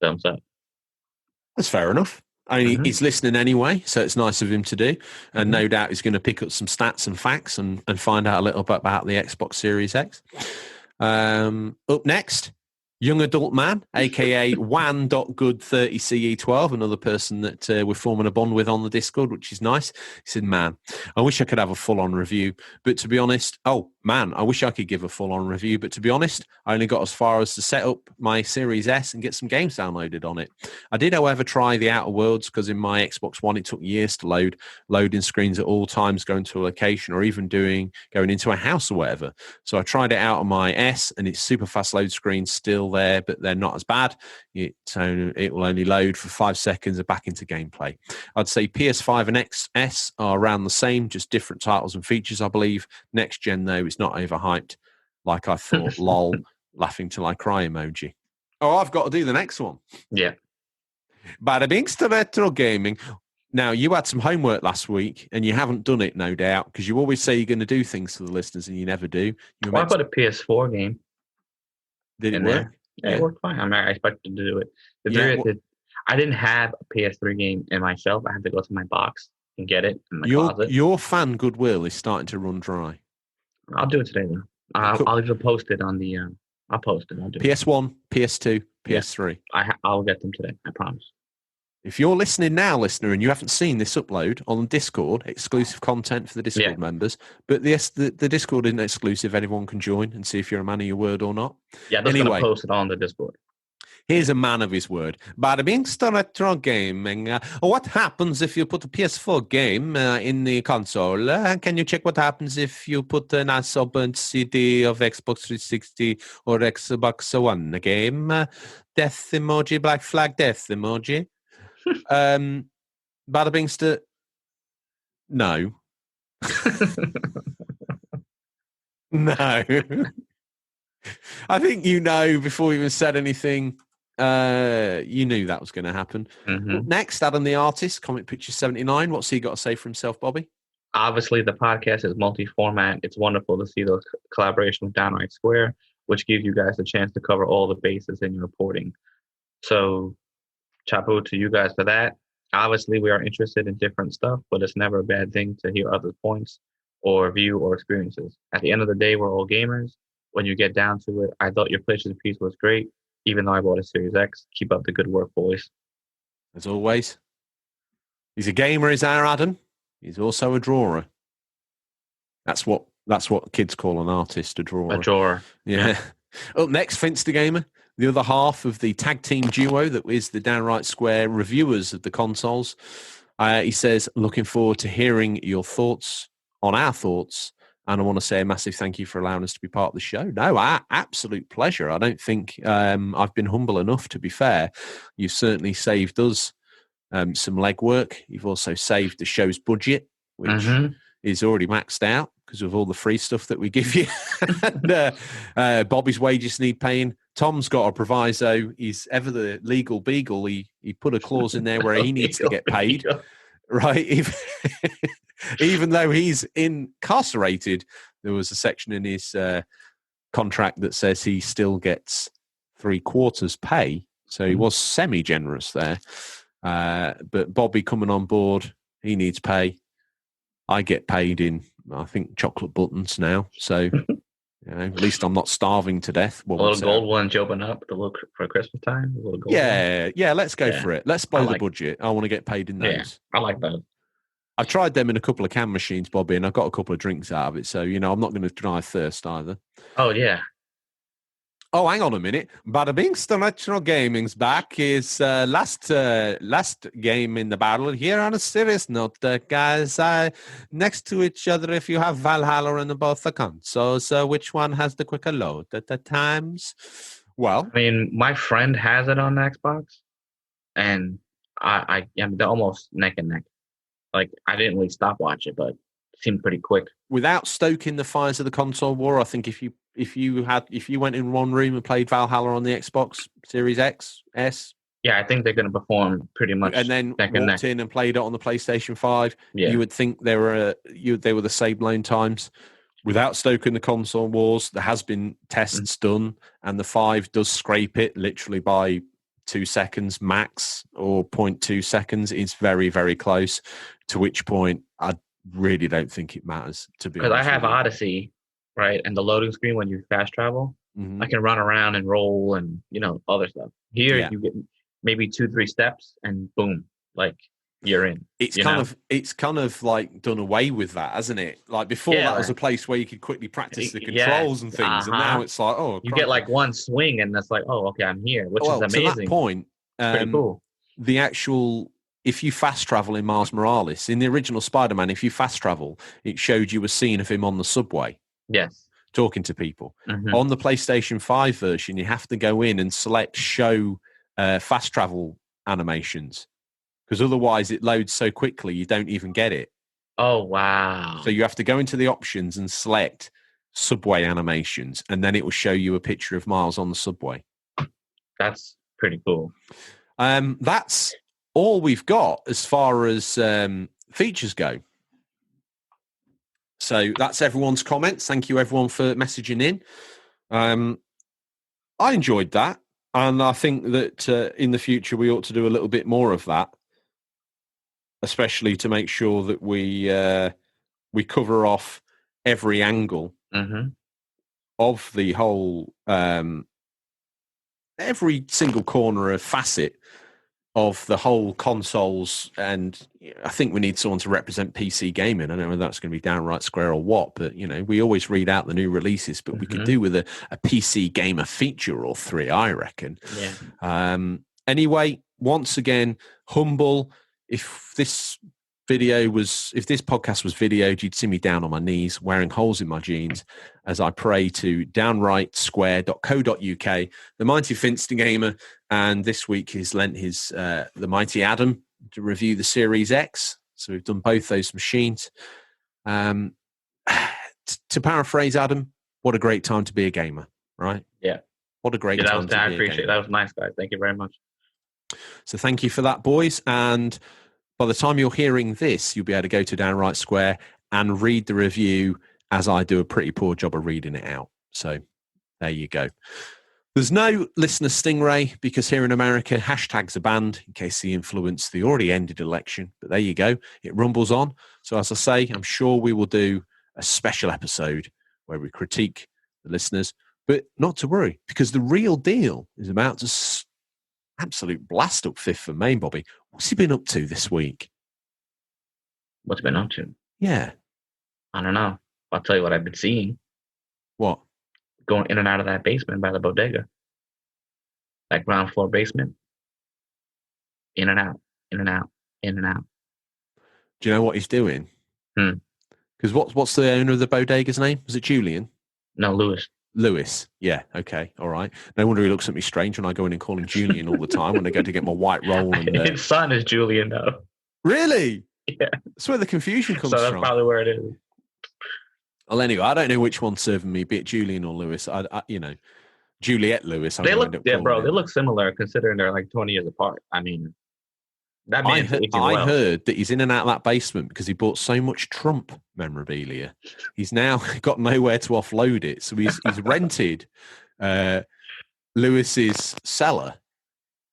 thumbs up. That's fair enough. I mean, he's listening anyway, so it's nice of him to do. And no doubt he's going to pick up some stats and facts and find out a little bit about the Xbox Series X. Up next, young adult man, a.k.a. wan.good30ce12, another person that we're forming a bond with on the Discord, which is nice. He said, man, I wish I could have a full-on review, but to be honest, I wish I could give a full-on review, but to be honest, I only got as far as to set up my Series S and get some games downloaded on it. I did, however, try the Outer Worlds, because in my Xbox One, it took years to loading screens at all times, going to a location, or even going into a house or whatever. So I tried it out on my S, and it's super fast load screens still there, but they're not as bad. It will only load for 5 seconds and back into gameplay. I'd say PS5 and XS are around the same, just different titles and features, I believe. Next gen, though, is not overhyped like I thought. Lol, laughing till I cry emoji. Oh, I've got to do the next one. Yeah. Bada bing to retro gaming. Now, you had some homework last week, and you haven't done it, no doubt, because you always say you're going to do things to the listeners, and you never do. I got a PS4 game. Did it work? Yeah, it worked fine. I expected to do it. I didn't have a PS3 game in myself. I had to go to my box and get it in my closet. Your fan goodwill is starting to run dry. I'll do it today, though. I'll even post it on the. I'll post it. I'll do PS1, PS2, PS3. I'll get them today. I promise. If you're listening now, listener, and you haven't seen this upload on Discord, exclusive content for the Discord members, but the Discord isn't exclusive. Anyone can join and see if you're a man of your word or not. Yeah, I'm just going to post it on the Discord. Here's a man of his word. Bada bing retro gaming. What happens if you put a PS4 game in the console? Can you check what happens if you put an unsopened CD of Xbox 360 or Xbox One game? Death emoji, black flag death emoji. Bada bingster. No. No. I think before we even said anything. You knew that was going to happen. Mm-hmm. Up next, Adam the Artist, Comic Picture 79. What's he got to say for himself, Bobby? Obviously, the podcast is multi-format. It's wonderful to see the collaboration with Downright Square, which gives you guys a chance to cover all the bases in your reporting. So, chapeau to you guys for that. Obviously, we are interested in different stuff, but it's never a bad thing to hear other points or view or experiences. At the end of the day, we're all gamers. When you get down to it, I thought your PlayStation piece was great, even though I bought a Series X. Keep up the good work, boys. As always, he's a gamer, is our Adam. He's also a drawer. That's what kids call an artist, a drawer. A drawer. Yeah. Up next, Finch the Gamer, the other half of the tag team duo that is the Downright Square reviewers of the consoles. He says, looking forward to hearing your thoughts on our thoughts. And I want to say a massive thank you for allowing us to be part of the show. No, our absolute pleasure. I don't think I've been humble enough, to be fair. You've certainly saved us some legwork. You've also saved the show's budget, which is already maxed out because of all the free stuff that we give you. And, Bobby's wages need paying. Tom's got a proviso. He's ever the legal beagle. He put a clause in there where he needs to get paid, right? Even though he's incarcerated, there was a section in his contract that says he still gets 3/4 pay. So he was semi-generous there. But Bobby coming on board, he needs pay. I get paid in, I think, chocolate buttons now. So, at least I'm not starving to death. A little gold ones open up to look for Christmas time. A little gold yeah, let's go for it. Let's blow the budget. I want to get paid in those. Yeah, I like those. I've tried them in a couple of can machines, Bobby, and I got a couple of drinks out of it. So, I'm not going to deny thirst either. Oh, yeah. Oh, hang on a minute. Bada Bing International Gaming's back. His last game in the battle. Here on a serious note, guys, next to each other, if you have Valhalla on both the consoles, which one has the quicker load at the times? Well, I mean, my friend has it on the Xbox, and I mean, they're almost neck and neck. Like, I didn't really stop watching, but it seemed pretty quick. Without stoking the fires of the console war, I think if you went in one room and played Valhalla on the Xbox Series X, S, yeah, I think they're going to perform pretty much. And then walked in and played it on the PlayStation 5. Yeah. You would think they were the same lane times. Without stoking the console wars, there has been tests done, and the 5 does scrape it literally by 2 seconds max, or 0.2 seconds. It's very, very close. To which point, I really don't think it matters, to be honest. Because I have Odyssey, right? And the loading screen when you fast travel, I can run around and roll and, other stuff. Here, you get maybe 2-3 steps and boom, like you're in. It's kind of like done away with that, hasn't it? Like before, that was a place where you could quickly practice the controls and things, and now it's like, you get like one swing, and that's like, oh, okay, I'm here, which is amazing. To that point, pretty cool. The actual, if you fast travel in Miles Morales, in the original Spider-Man, if you fast travel, it showed you a scene of him on the subway. Yes. Talking to people. On the PlayStation 5 version, you have to go in and select show fast travel animations, because otherwise it loads so quickly you don't even get it. Oh, wow. So you have to go into the options and select subway animations, and then it will show you a picture of Miles on the subway. That's pretty cool. That's all we've got as far as features go. So that's everyone's comments. Thank you, everyone, for messaging in. I enjoyed that, and I think that in the future we ought to do a little bit more of that, especially to make sure that we cover off every angle of the whole, every single corner of facet of the whole consoles. And I think we need someone to represent PC gaming. I don't know whether that's going to be Downright Square or what, but we always read out the new releases, but we could do with a PC gamer feature or 3, I reckon. Yeah. Anyway, once again, humble. If this podcast was videoed, you'd see me down on my knees wearing holes in my jeans as I pray to downrightsquare.co.uk, the mighty Finster Gamer, and this week he's lent his the mighty Adam to review the Series X. So we've done both those machines. To paraphrase Adam, what a great time to be a gamer, right? Yeah. What a great Yeah, time to I be a appreciate it. gamer. That was nice, guys. Thank you very much. So thank you for that, boys. And by the time you're hearing this, you'll be able to go to Downright Square and read the review, as I do a pretty poor job of reading it out. So there you go. There's no listener Stingray because here in America, hashtags are banned in case they influence the already ended election. But there you go. It rumbles on. So as I say, I'm sure we will do a special episode where we critique the listeners. But not to worry, because the real deal is about to absolute blast up fifth for Main, Bobby. What's he been up to this week? What's been up to? Yeah. I don't know. I'll tell you what I've been seeing. What? Going in and out of that basement by the bodega. That ground floor basement. In and out, in and out, in and out. Do you know what he's doing? Because what's the owner of the bodega's name? Was it Julian? No, Lewis. Yeah. Okay. All right. No wonder he looks at me strange when I go in and call him Julian all the time when I go to get my white roll. And his son is Julian, though. Really? Yeah. That's where the confusion comes from. So that's probably where it is. Well, anyway, I don't know which one's serving me, be it Julian or Lewis. Juliet Lewis. They look, they look similar considering they're like 20 years apart. I mean, that man's aging well. I heard that he's in and out of that basement because he bought so much Trump memorabilia. He's now got nowhere to offload it, so he's rented Lewis's cellar.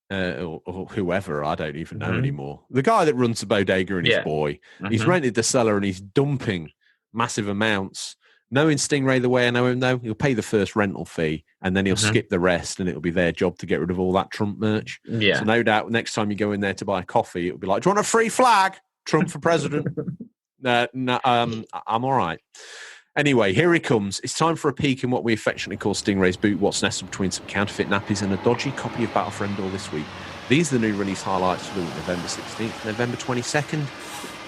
Or whoever, I don't even know anymore. The guy that runs the bodega and his boy, he's rented the cellar and he's dumping massive amounts. Knowing Stingray the way I know him, though, he'll pay the first rental fee and then he'll skip the rest, and it'll be their job to get rid of all that Trump merch. Yeah. So no doubt next time you go in there to buy a coffee, it'll be like, "Do you want a free flag? Trump for president?" No, I'm all right. Anyway, here he comes. It's time for a peek in what we affectionately call Stingray's boot, what's nestled between some counterfeit nappies and a dodgy copy of Battlefriend all this week. These are the new release highlights for the week, November 16th, November 22nd,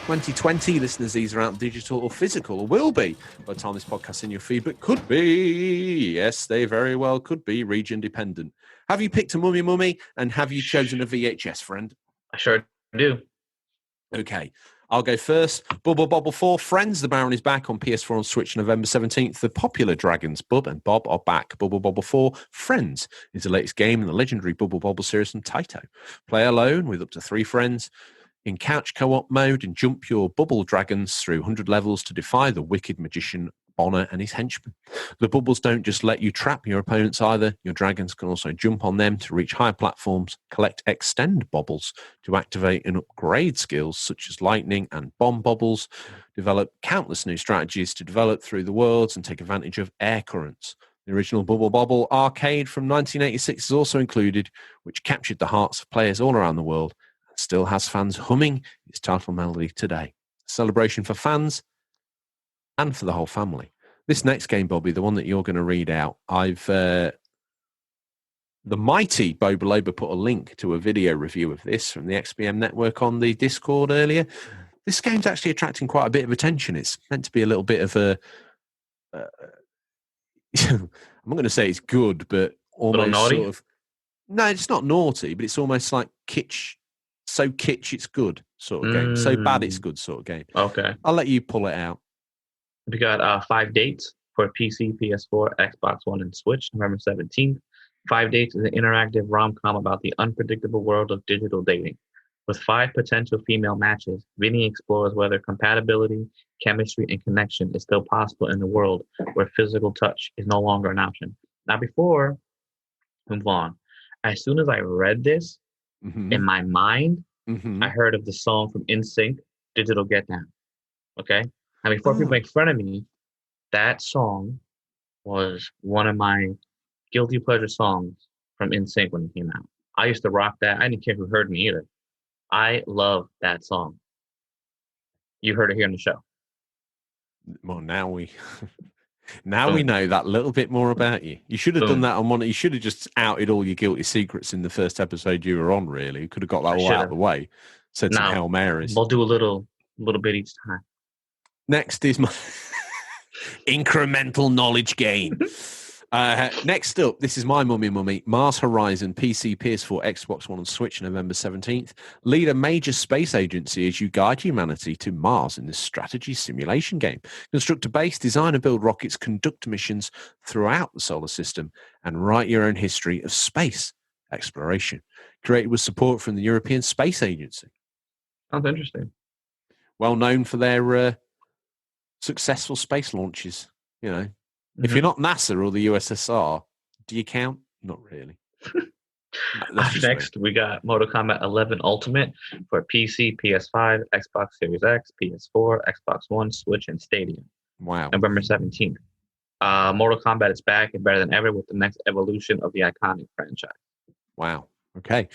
2020. Listeners, these are out digital or physical, or will be by the time this podcast's in your feed, but could be, yes, they very well could be region dependent. Have you picked a mummy, and have you chosen a VHS, friend? I sure do. Okay. I'll go first. Bubble Bobble 4 Friends. The Baron is back on PS4 and Switch November 17th. The popular dragons Bub and Bob are back. Bubble Bobble 4 Friends is the latest game in the legendary Bubble Bobble series from Taito. Play alone with up to 3 friends in couch co-op mode and jump your bubble dragons through 100 levels to defy the wicked magician Bonner and his henchmen. The bubbles don't just let you trap your opponents either. Your dragons can also jump on them to reach higher platforms, collect extend bobbles to activate and upgrade skills such as lightning and bomb bobbles, develop countless new strategies to develop through the worlds and take advantage of air currents. The original Bubble Bobble arcade from 1986 is also included, which captured the hearts of players all around the world and still has fans humming its title melody today. A celebration for fans and for the whole family. This next game, Bobby, the one that you're going to read out, the mighty Bo Beloba put a link to a video review of this from the XBM network on the Discord earlier. This game's actually attracting quite a bit of attention. It's meant to be a little bit of a... I'm not going to say it's good, but almost sort of... No, it's not naughty, but it's almost like kitsch. So kitsch, it's good sort of game. So bad, it's good sort of game. Okay. I'll let you pull it out. We got 5 dates for PC, PS4, Xbox One, and Switch, November 17th. 5 Dates is an interactive rom-com about the unpredictable world of digital dating. With 5 potential female matches, Vinny explores whether compatibility, chemistry, and connection is still possible in a world where physical touch is no longer an option. Now, before we move on, as soon as I read this, in my mind, I heard of the song from NSYNC, Digital Get Down. Okay? And before people make fun of me, that song was one of my guilty pleasure songs from NSYNC when it came out. I used to rock that. I didn't care who heard me either. I love that song. You heard it here on the show. Well, now we know that little bit more about you. You should have done that on one. You should have just outed all your guilty secrets in the first episode you were on. Really, you could have got that all out of the way. Said some Hail Marys. We'll do a little bit each time. Next is my incremental knowledge gain. Next up, this is my mummy. Mars Horizon, PC, PS4, Xbox One, and Switch, November 17th. Lead a major space agency as you guide humanity to Mars in this strategy simulation game. Construct a base, design and build rockets, conduct missions throughout the solar system, and write your own history of space exploration. Created with support from the European Space Agency. Sounds interesting. Well known for their successful space launches, you know. If you're not NASA or the USSR, do you count? Not really. Next, we got Mortal Kombat 11 Ultimate for PC, PS5, Xbox Series X, PS4, Xbox One, Switch, and Stadia. Wow. November 17th. Mortal Kombat is back and better than ever with the next evolution of the iconic franchise. Wow. Okay.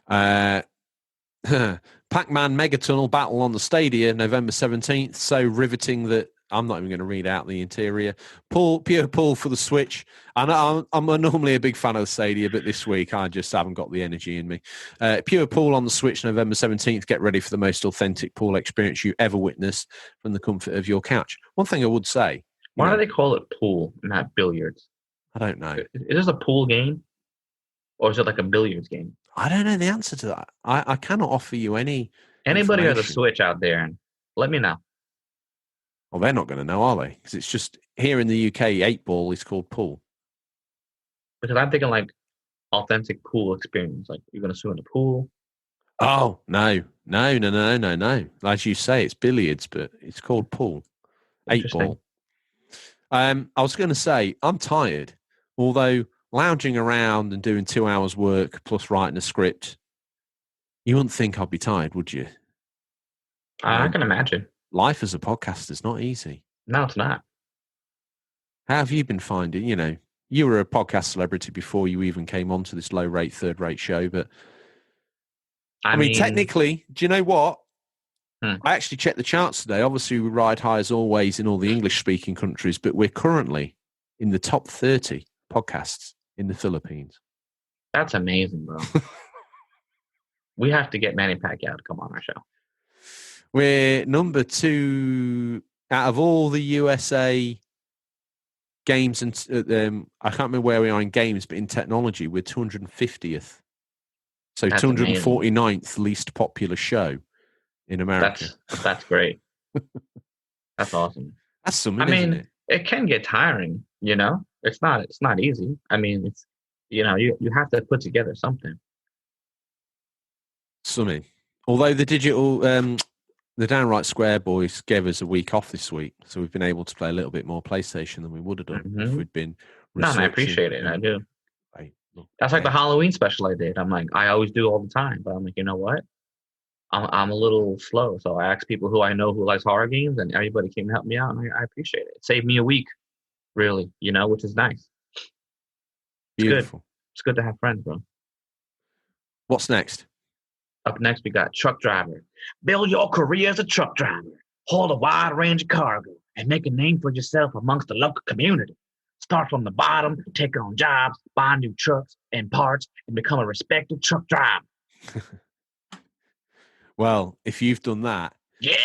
Pac-Man Megatunnel Battle on the Stadia, November 17th. So riveting that I'm not even going to read out the interior. Pure pull for the Switch. I'm normally a big fan of the Stadia, but this week I just haven't got the energy in me. Pure pull on the Switch, November 17th. Get ready for the most authentic pool experience you ever witnessed from the comfort of your couch. One thing I would say. Why do they call it pool, not billiards? I don't know. Is this a pool game? Or is it like a billiards game? I don't know the answer to that. I cannot offer you any. Anybody has a Switch out there, and let me know. Well, they're not going to know, are they? Because it's just here in the UK, 8-ball is called pool. Because I'm thinking like authentic pool experience. Like you're going to swim in the pool. Oh, no. As you say, it's billiards, but it's called pool. 8-ball. I was going to say, I'm tired. Although lounging around and doing 2 hours work plus writing a script, you wouldn't think I'd be tired, would you? I can imagine. Life as a podcaster is not easy. No, it's not. How have you been finding, you were a podcast celebrity before you even came onto this low-rate, third-rate show, but I mean, technically, do you know what? I actually checked the charts today. Obviously, we ride high as always in all the English-speaking countries, but we're currently in the top 30 podcasts in the Philippines. That's amazing, bro. We have to get Manny Pacquiao to come on our show. We're number 2 out of all the USA games, and I can't remember where we are in games, but in technology, we're 250th. So That's 249th amazing. least popular show in America. That's great. That's awesome. That's something, isn't it? It can get tiring, It's not easy. I mean, it's you have to put together something. Something. Although the digital the Downright Square boys gave us a week off this week, so we've been able to play a little bit more PlayStation than we would have done if we'd been researching. No, I appreciate it. I do. That's like the Halloween special I did. I'm like, I always do all the time, but I'm like, you know what? I'm a little slow, so I asked people who I know who likes horror games, and everybody came to help me out, and I appreciate it. It saved me a week, really, which is nice. It's beautiful. Good. It's good to have friends, bro. What's next? Up next, we got truck driver. Build your career as a truck driver. Hold a wide range of cargo and make a name for yourself amongst the local community. Start from the bottom, take on jobs, buy new trucks and parts, and become a respected truck driver. Well, if you've done that. Yeah!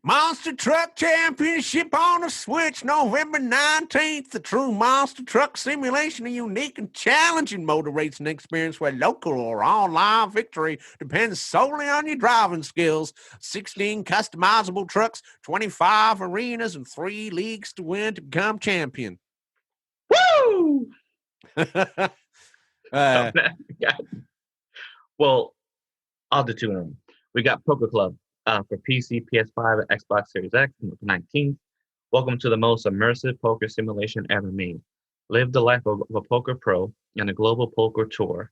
Monster Truck Championship on the Switch, November 19th. The true monster truck simulation, a unique and challenging motor racing experience where local or online victory depends solely on your driving skills. 16 customizable trucks, 25 arenas, and 3 leagues to win to become champion. Woo! Well, I'll do 2 of them. We got Poker Club for PC, PS5, and Xbox Series X on the 19th. Welcome to the most immersive poker simulation ever made. Live the life of a poker pro in a global poker tour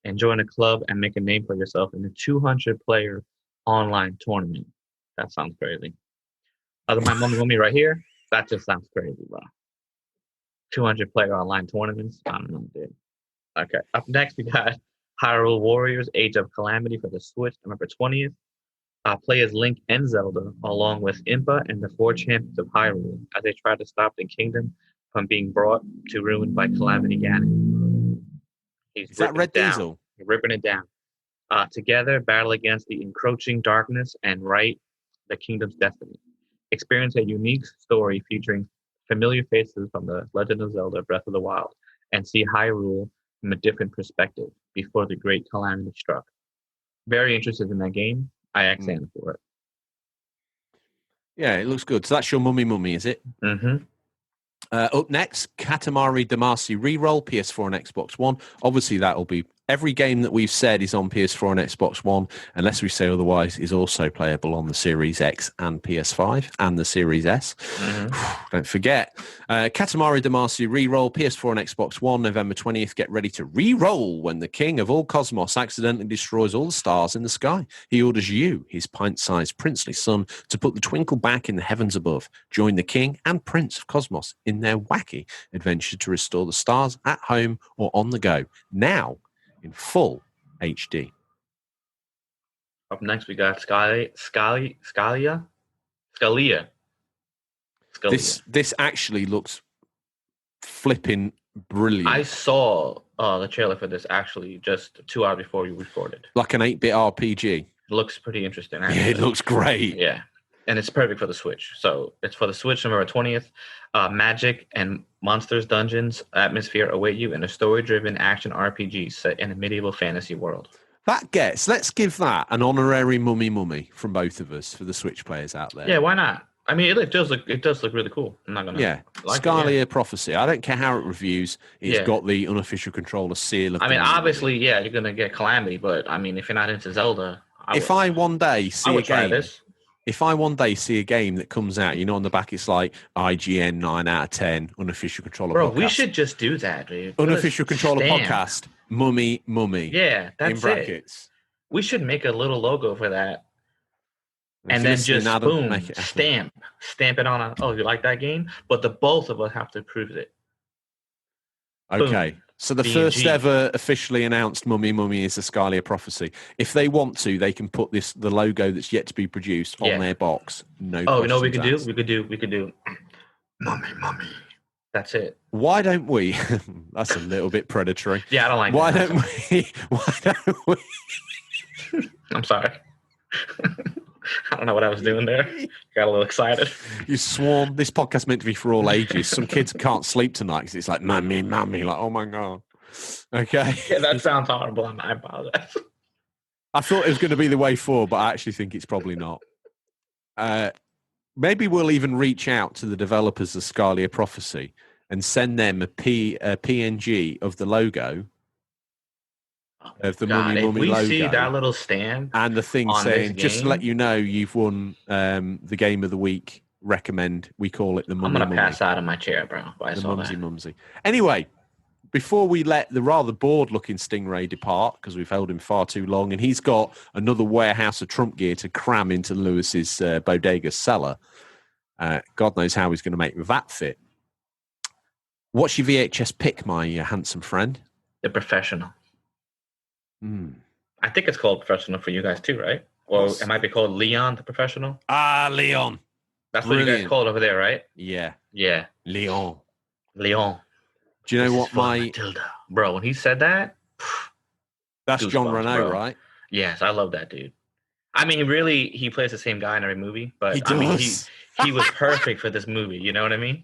and join a club and make a name for yourself in a 200-player online tournament. That sounds crazy. Other my mummy right here, that just sounds crazy, bro. 200-player online tournaments. I don't know, dude. Okay. Up next, we got Hyrule Warriors: Age of Calamity for the Switch, November 20th. Play as Link and Zelda, along with Impa and the 4 champions of Hyrule, as they try to stop the kingdom from being brought to ruin by Calamity Ganon. Is that Red Diesel? He's ripping it down. Together, battle against the encroaching darkness and right the kingdom's destiny. Experience a unique story featuring familiar faces from The Legend of Zelda Breath of the Wild and see Hyrule from a different perspective before the great calamity struck. Very interested in that game. I accent for it. Yeah, it looks good. So that's your Mummy, is it? Mm-hmm. Up next, Katamari Damacy Reroll, PS4 and Xbox One. Obviously, that'll be every game that we've said is on PS4 and Xbox One, unless we say otherwise, is also playable on the Series X and PS5 and the Series S. Mm-hmm. Don't forget. Katamari Damacy Reroll, PS4 and Xbox One, November 20th. Get ready to re-roll when the king of all cosmos accidentally destroys all the stars in the sky. He orders you, his pint-sized princely son, to put the twinkle back in the heavens above. Join the king and prince of cosmos in their wacky adventure to restore the stars at home or on the go. Now, in full HD. Up next, we got Scalia. This actually looks flipping brilliant. I saw the trailer for this actually just 2 hours before you recorded. Like an 8-bit RPG. It looks pretty interesting. Actually. Yeah, it looks great. Yeah. And it's perfect for the Switch. So it's for the Switch, November 20th. Magic and Monsters Dungeons atmosphere await you in a story-driven action RPG set in a medieval fantasy world. Let's give that an honorary mummy from both of us for the Switch players out there. Yeah, why not? I mean, it does look really cool. I'm not gonna. Yeah, Scalia Prophecy. I don't care how it reviews. It's got the unofficial controller seal of. I mean, obviously, you're gonna get Calamity, but I mean, if you're not into Zelda, if I one day see a game, this. If I one day see a game that comes out, on the back it's like IGN 9 out of 10, unofficial controller podcast. We should just do that, dude. Unofficial controller podcast, Mummy. Yeah, that's in brackets. It. We should make a little logo for that. And then just boom, stamp it on you like that game? But the both of us have to prove it. Okay. Boom. So the first ever officially announced Mummy is a Scalia Prophecy. If they want to, they can put the logo that's yet to be produced on their box. No. Oh, you know what we could do? We could do Mummy. That's it. Why don't we? That's a little bit predatory. Yeah, I don't like Why that. don't we? I'm sorry. I don't know what I was doing there. Got a little excited. You swarm. This podcast meant to be for all ages. Some kids can't sleep tonight because it's like, mummy, like, oh my God. Okay. Yeah, that sounds horrible. I apologize. I thought it was going to be the way forward, but I actually think it's probably not. Maybe we'll even reach out to the developers of Scalia Prophecy and send them a PNG of the logo. Of the Mummy logo. We see that little stand and the thing saying, just to let you know, you've won the game of the week. Recommend. We call it the Mummy. I'm gonna pass out of my chair, bro. The Mumsy. Anyway, before we let the rather bored-looking Stingray depart, because we've held him far too long, and he's got another warehouse of Trump gear to cram into Lewis's bodega cellar. God knows how he's going to make that fit. What's your VHS pick, my handsome friend? The Professional. I think it's called Professional for you guys too, right? Or it might be called Leon the Professional. Leon. That's what you guys call it over there, right? Yeah. Leon. Do you know what Matilda. Bro, when he said that, that's John Reno, right? Yes, I love that dude. I mean, really, he plays the same guy in every movie, but he was perfect for this movie. You know what I mean?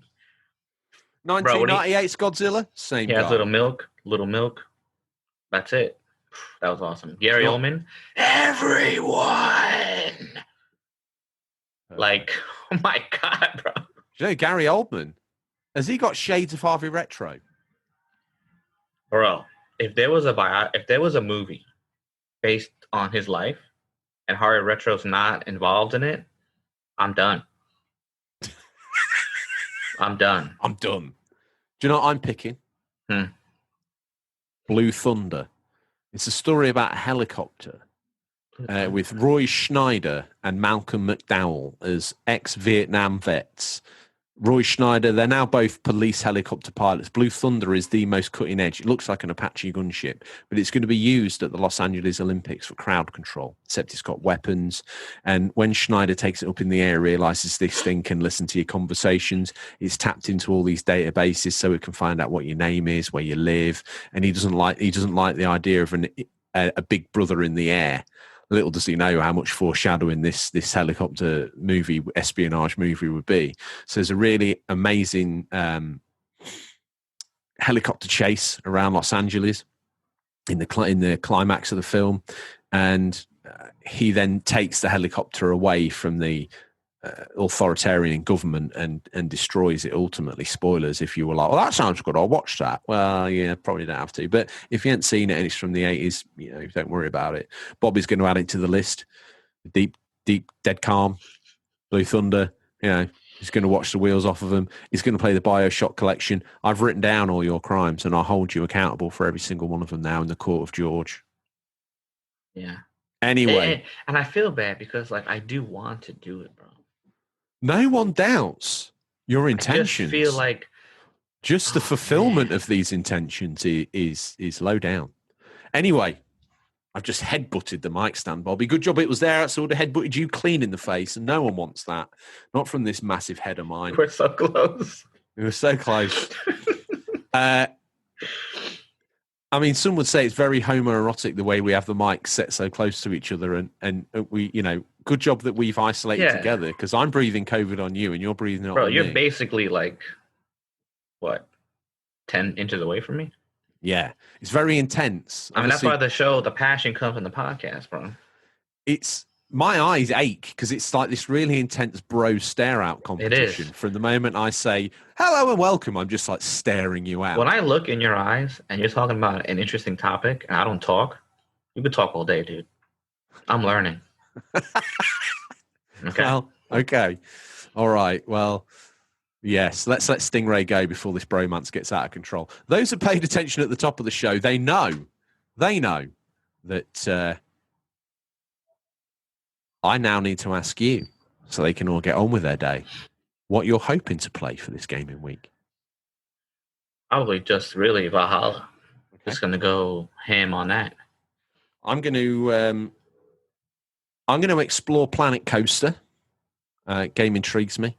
1998's Godzilla, same guy. He has Little Milk. That's it. That was awesome. Gary Oldman. Everyone. Like, oh my God, bro. Do you know Gary Oldman? Has he got shades of Harvey Retro? Bro, if there was a movie based on his life and Harvey Retro's not involved in it, I'm done. I'm done. Do you know what I'm picking? Blue Thunder. It's a story about a helicopter with Roy Schneider and Malcolm McDowell as ex-Vietnam vets. Roy Schneider, they're now both police helicopter pilots. Blue Thunder is the most cutting edge. It looks like an Apache gunship, but it's going to be used at the Los Angeles Olympics for crowd control, except it's got weapons. And when Schneider takes it up in the air, realizes this thing can listen to your conversations. It's tapped into all these databases so it can find out what your name is, where you live. And he doesn't like the idea of a big brother in the air. little does he know how much foreshadowing this helicopter movie, espionage movie, would be. So there's a really amazing helicopter chase around Los Angeles in the climax of the film, and he then takes the helicopter away from the authoritarian government and destroys it ultimately. Spoilers if you were like, well, that sounds good, I'll watch that. Well, yeah, probably don't have to. But if you hadn't seen it and it's from the 80s, don't worry about it. Bobby's going to add it to the list. Deep, Dead Calm, Blue Thunder, he's going to watch the wheels off of them. He's going to play the BioShock collection. I've written down all your crimes and I'll hold you accountable for every single one of them now in the court of George. Yeah. Anyway. And I feel bad because I do want to do it, bro. No one doubts your intentions. I just feel like just the fulfillment of these intentions is low down. Anyway, I've just headbutted the mic stand, Bobby. Good job it was there. I sort of headbutted you clean in the face, and no one wants that. Not from this massive head of mine. We're so close. We were so close. I mean, some would say it's very homoerotic the way we have the mics set so close to each other, and we, good job that we've isolated together, because I'm breathing COVID on you and you're breathing on me. Bro, you're basically 10 inches away from me? Yeah, it's very intense. I mean, that's why the passion comes in the podcast, bro. My eyes ache because it's like this really intense bro stare out competition. From the moment I say hello and welcome, I'm just staring you out. When I look in your eyes and you're talking about an interesting topic and I don't talk, you could talk all day, dude. I'm learning. Okay. Well, okay. All right. Well, yes, let's let Stingray go before this bromance gets out of control. Those who paid attention at the top of the show, they know that I now need to ask you, so they can all get on with their day, what you're hoping to play for this gaming week. Probably just really Valhalla. Okay. Just going to go ham on that. I'm going to explore Planet Coaster. Game intrigues me.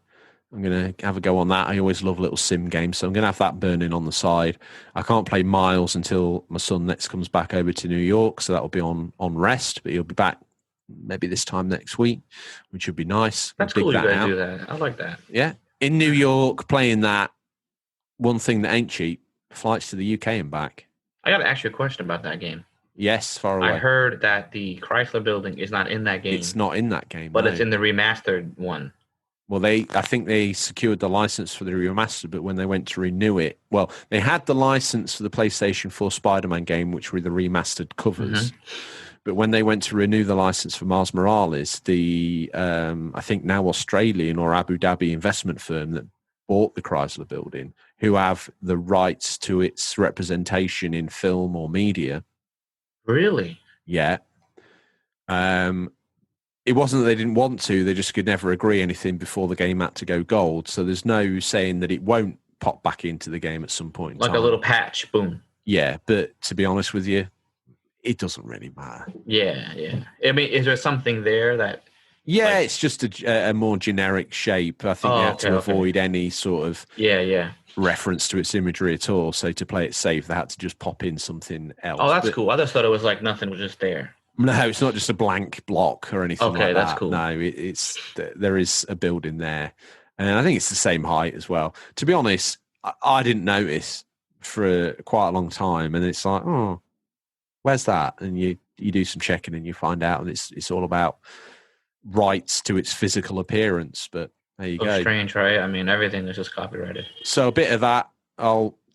I'm going to have a go on that. I always love little sim games, so I'm going to have that burning on the side. I can't play Miles until my son next comes back over to New York, so that'll be on rest, but he'll be back maybe this time next week, which would be nice. That's cool you guys do that. I like that. Yeah. In New York, playing that, one thing that ain't cheap, flights to the UK and back. I got to ask you a question about that game. Yes, far away. I heard that the Chrysler building is not in that game. It's not in that game, but it's in the remastered one. Well, I think they secured the license for the remastered, but when they went to renew it, well, they had the license for the PlayStation 4 Spider-Man game, which were the remastered covers. Mm-hmm. But when they went to renew the license for Miles Morales, the I think now Australian or Abu Dhabi investment firm that bought the Chrysler building, who have the rights to its representation in film or media. Really? Yeah. It wasn't that they didn't want to; they just could never agree anything before the game had to go gold. So there's no saying that it won't pop back into the game at some point. Like a little patch, boom. Yeah, but to be honest with you, it doesn't really matter. Yeah. I mean, is there something there that... Yeah, it's just a more generic shape. I think they had to avoid any sort of reference to its imagery at all. So to play it safe, they had to just pop in something else. Oh, that's cool. I just thought it was nothing was just there. No, it's not just a blank block or anything like that. Okay, that's cool. No, there is a building there. And I think it's the same height as well. To be honest, I didn't notice for quite a long time. And it's like, oh, where's that? And you do some checking and you find out, and it's all about rights to its physical appearance. But there you go. Strange, right? I mean, everything is just copyrighted. So a bit of that.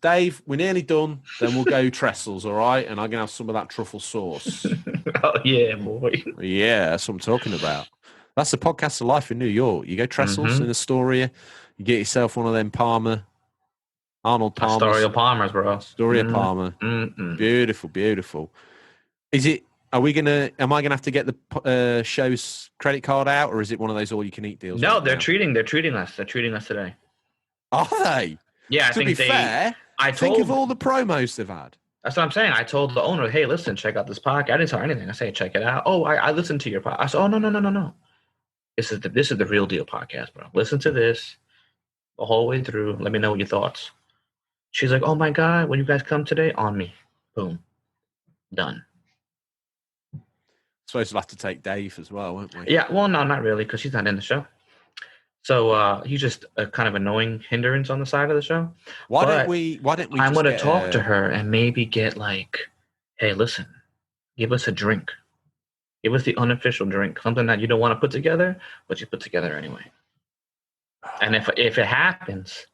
Dave, we're nearly done. Then we'll go trestles, all right? And I'm going to have some of that truffle sauce. Oh, yeah, boy. Yeah, that's what I'm talking about. That's the podcast of life in New York. You go trestles in Astoria. You get yourself one of them Arnold Palmer's. Astoria Palmer's, bro. Astoria Palmer. Beautiful, beautiful. Am I gonna have to get the show's credit card out, or is it one of those all-you-can-eat deals? No, they're treating us. They're treating us today. Are they? Yeah, to be fair, think of all the promos they've had. That's what I'm saying. I told the owner, hey, listen, check out this podcast. I didn't tell her anything. I say, check it out. Oh, I listened to your podcast. I said, oh, no. This is the real deal podcast, bro. Listen to this the whole way through. Let me know your thoughts. She's like, oh, my God, when you guys come today, on me. Boom. Done. Suppose we'll have to take Dave as well, won't we? Yeah, well, no, not really, because she's not in the show. So he's just a kind of annoying hindrance on the side of the show. Why don't we? I'm going to talk to her and maybe get like, hey, listen, give us a drink. Give us the unofficial drink, something that you don't want to put together, but you put together anyway. And if it happens,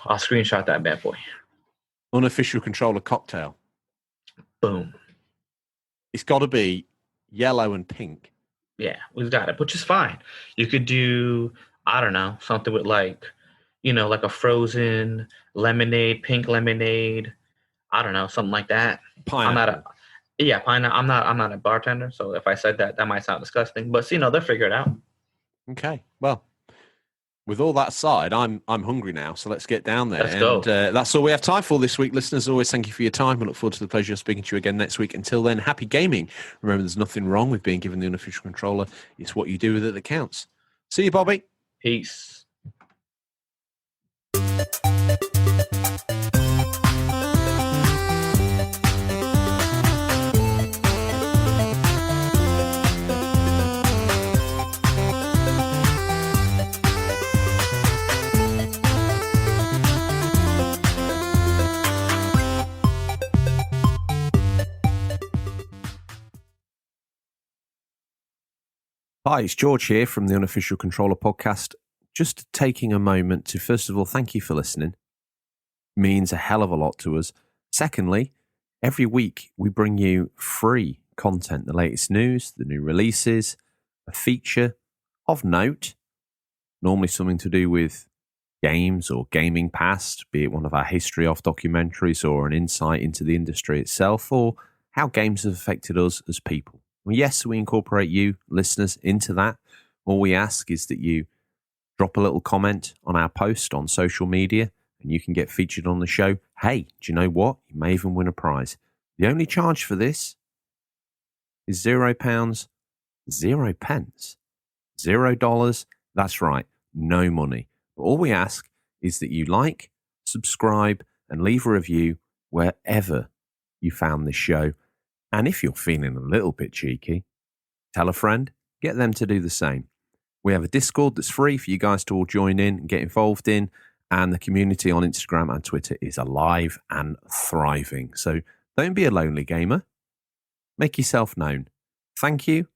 I'll screenshot that bad boy. Unofficial controller cocktail. Boom. It's got to be yellow and pink. Yeah, we've got it, which is fine. You could do, I don't know, something with like, like a frozen lemonade, pink lemonade. I don't know, something like that. Pineapple. Pineapple. I'm not a bartender, so if I said that, that might sound disgusting. But they'll figure it out. Okay. Well, with all that aside, I'm hungry now, so let's get down there. Let's go. That's all we have time for this week. Listeners, always thank you for your time. We look forward to the pleasure of speaking to you again next week. Until then, happy gaming. Remember, there's nothing wrong with being given the unofficial controller. It's what you do with it that counts. See you, Bobby. Peace. Hi, it's George here from the Unofficial Controller podcast. Just taking a moment to, first of all, thank you for listening. It means a hell of a lot to us. Secondly, every week we bring you free content, the latest news, the new releases, a feature of note, normally something to do with games or gaming past, be it one of our history of documentaries or an insight into the industry itself, or how games have affected us as people. Well, yes, we incorporate you, listeners, into that. All we ask is that you drop a little comment on our post on social media and you can get featured on the show. Hey, do you know what? You may even win a prize. The only charge for this is £0, 0 pence, $0. That's right, no money. But all we ask is that you like, subscribe, and leave a review wherever you found this show. And if you're feeling a little bit cheeky, tell a friend, get them to do the same. We have a Discord that's free for you guys to all join in and get involved in. And the community on Instagram and Twitter is alive and thriving. So don't be a lonely gamer. Make yourself known. Thank you.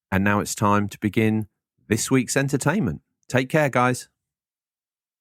And now it's time to begin this week's entertainment. Take care, guys.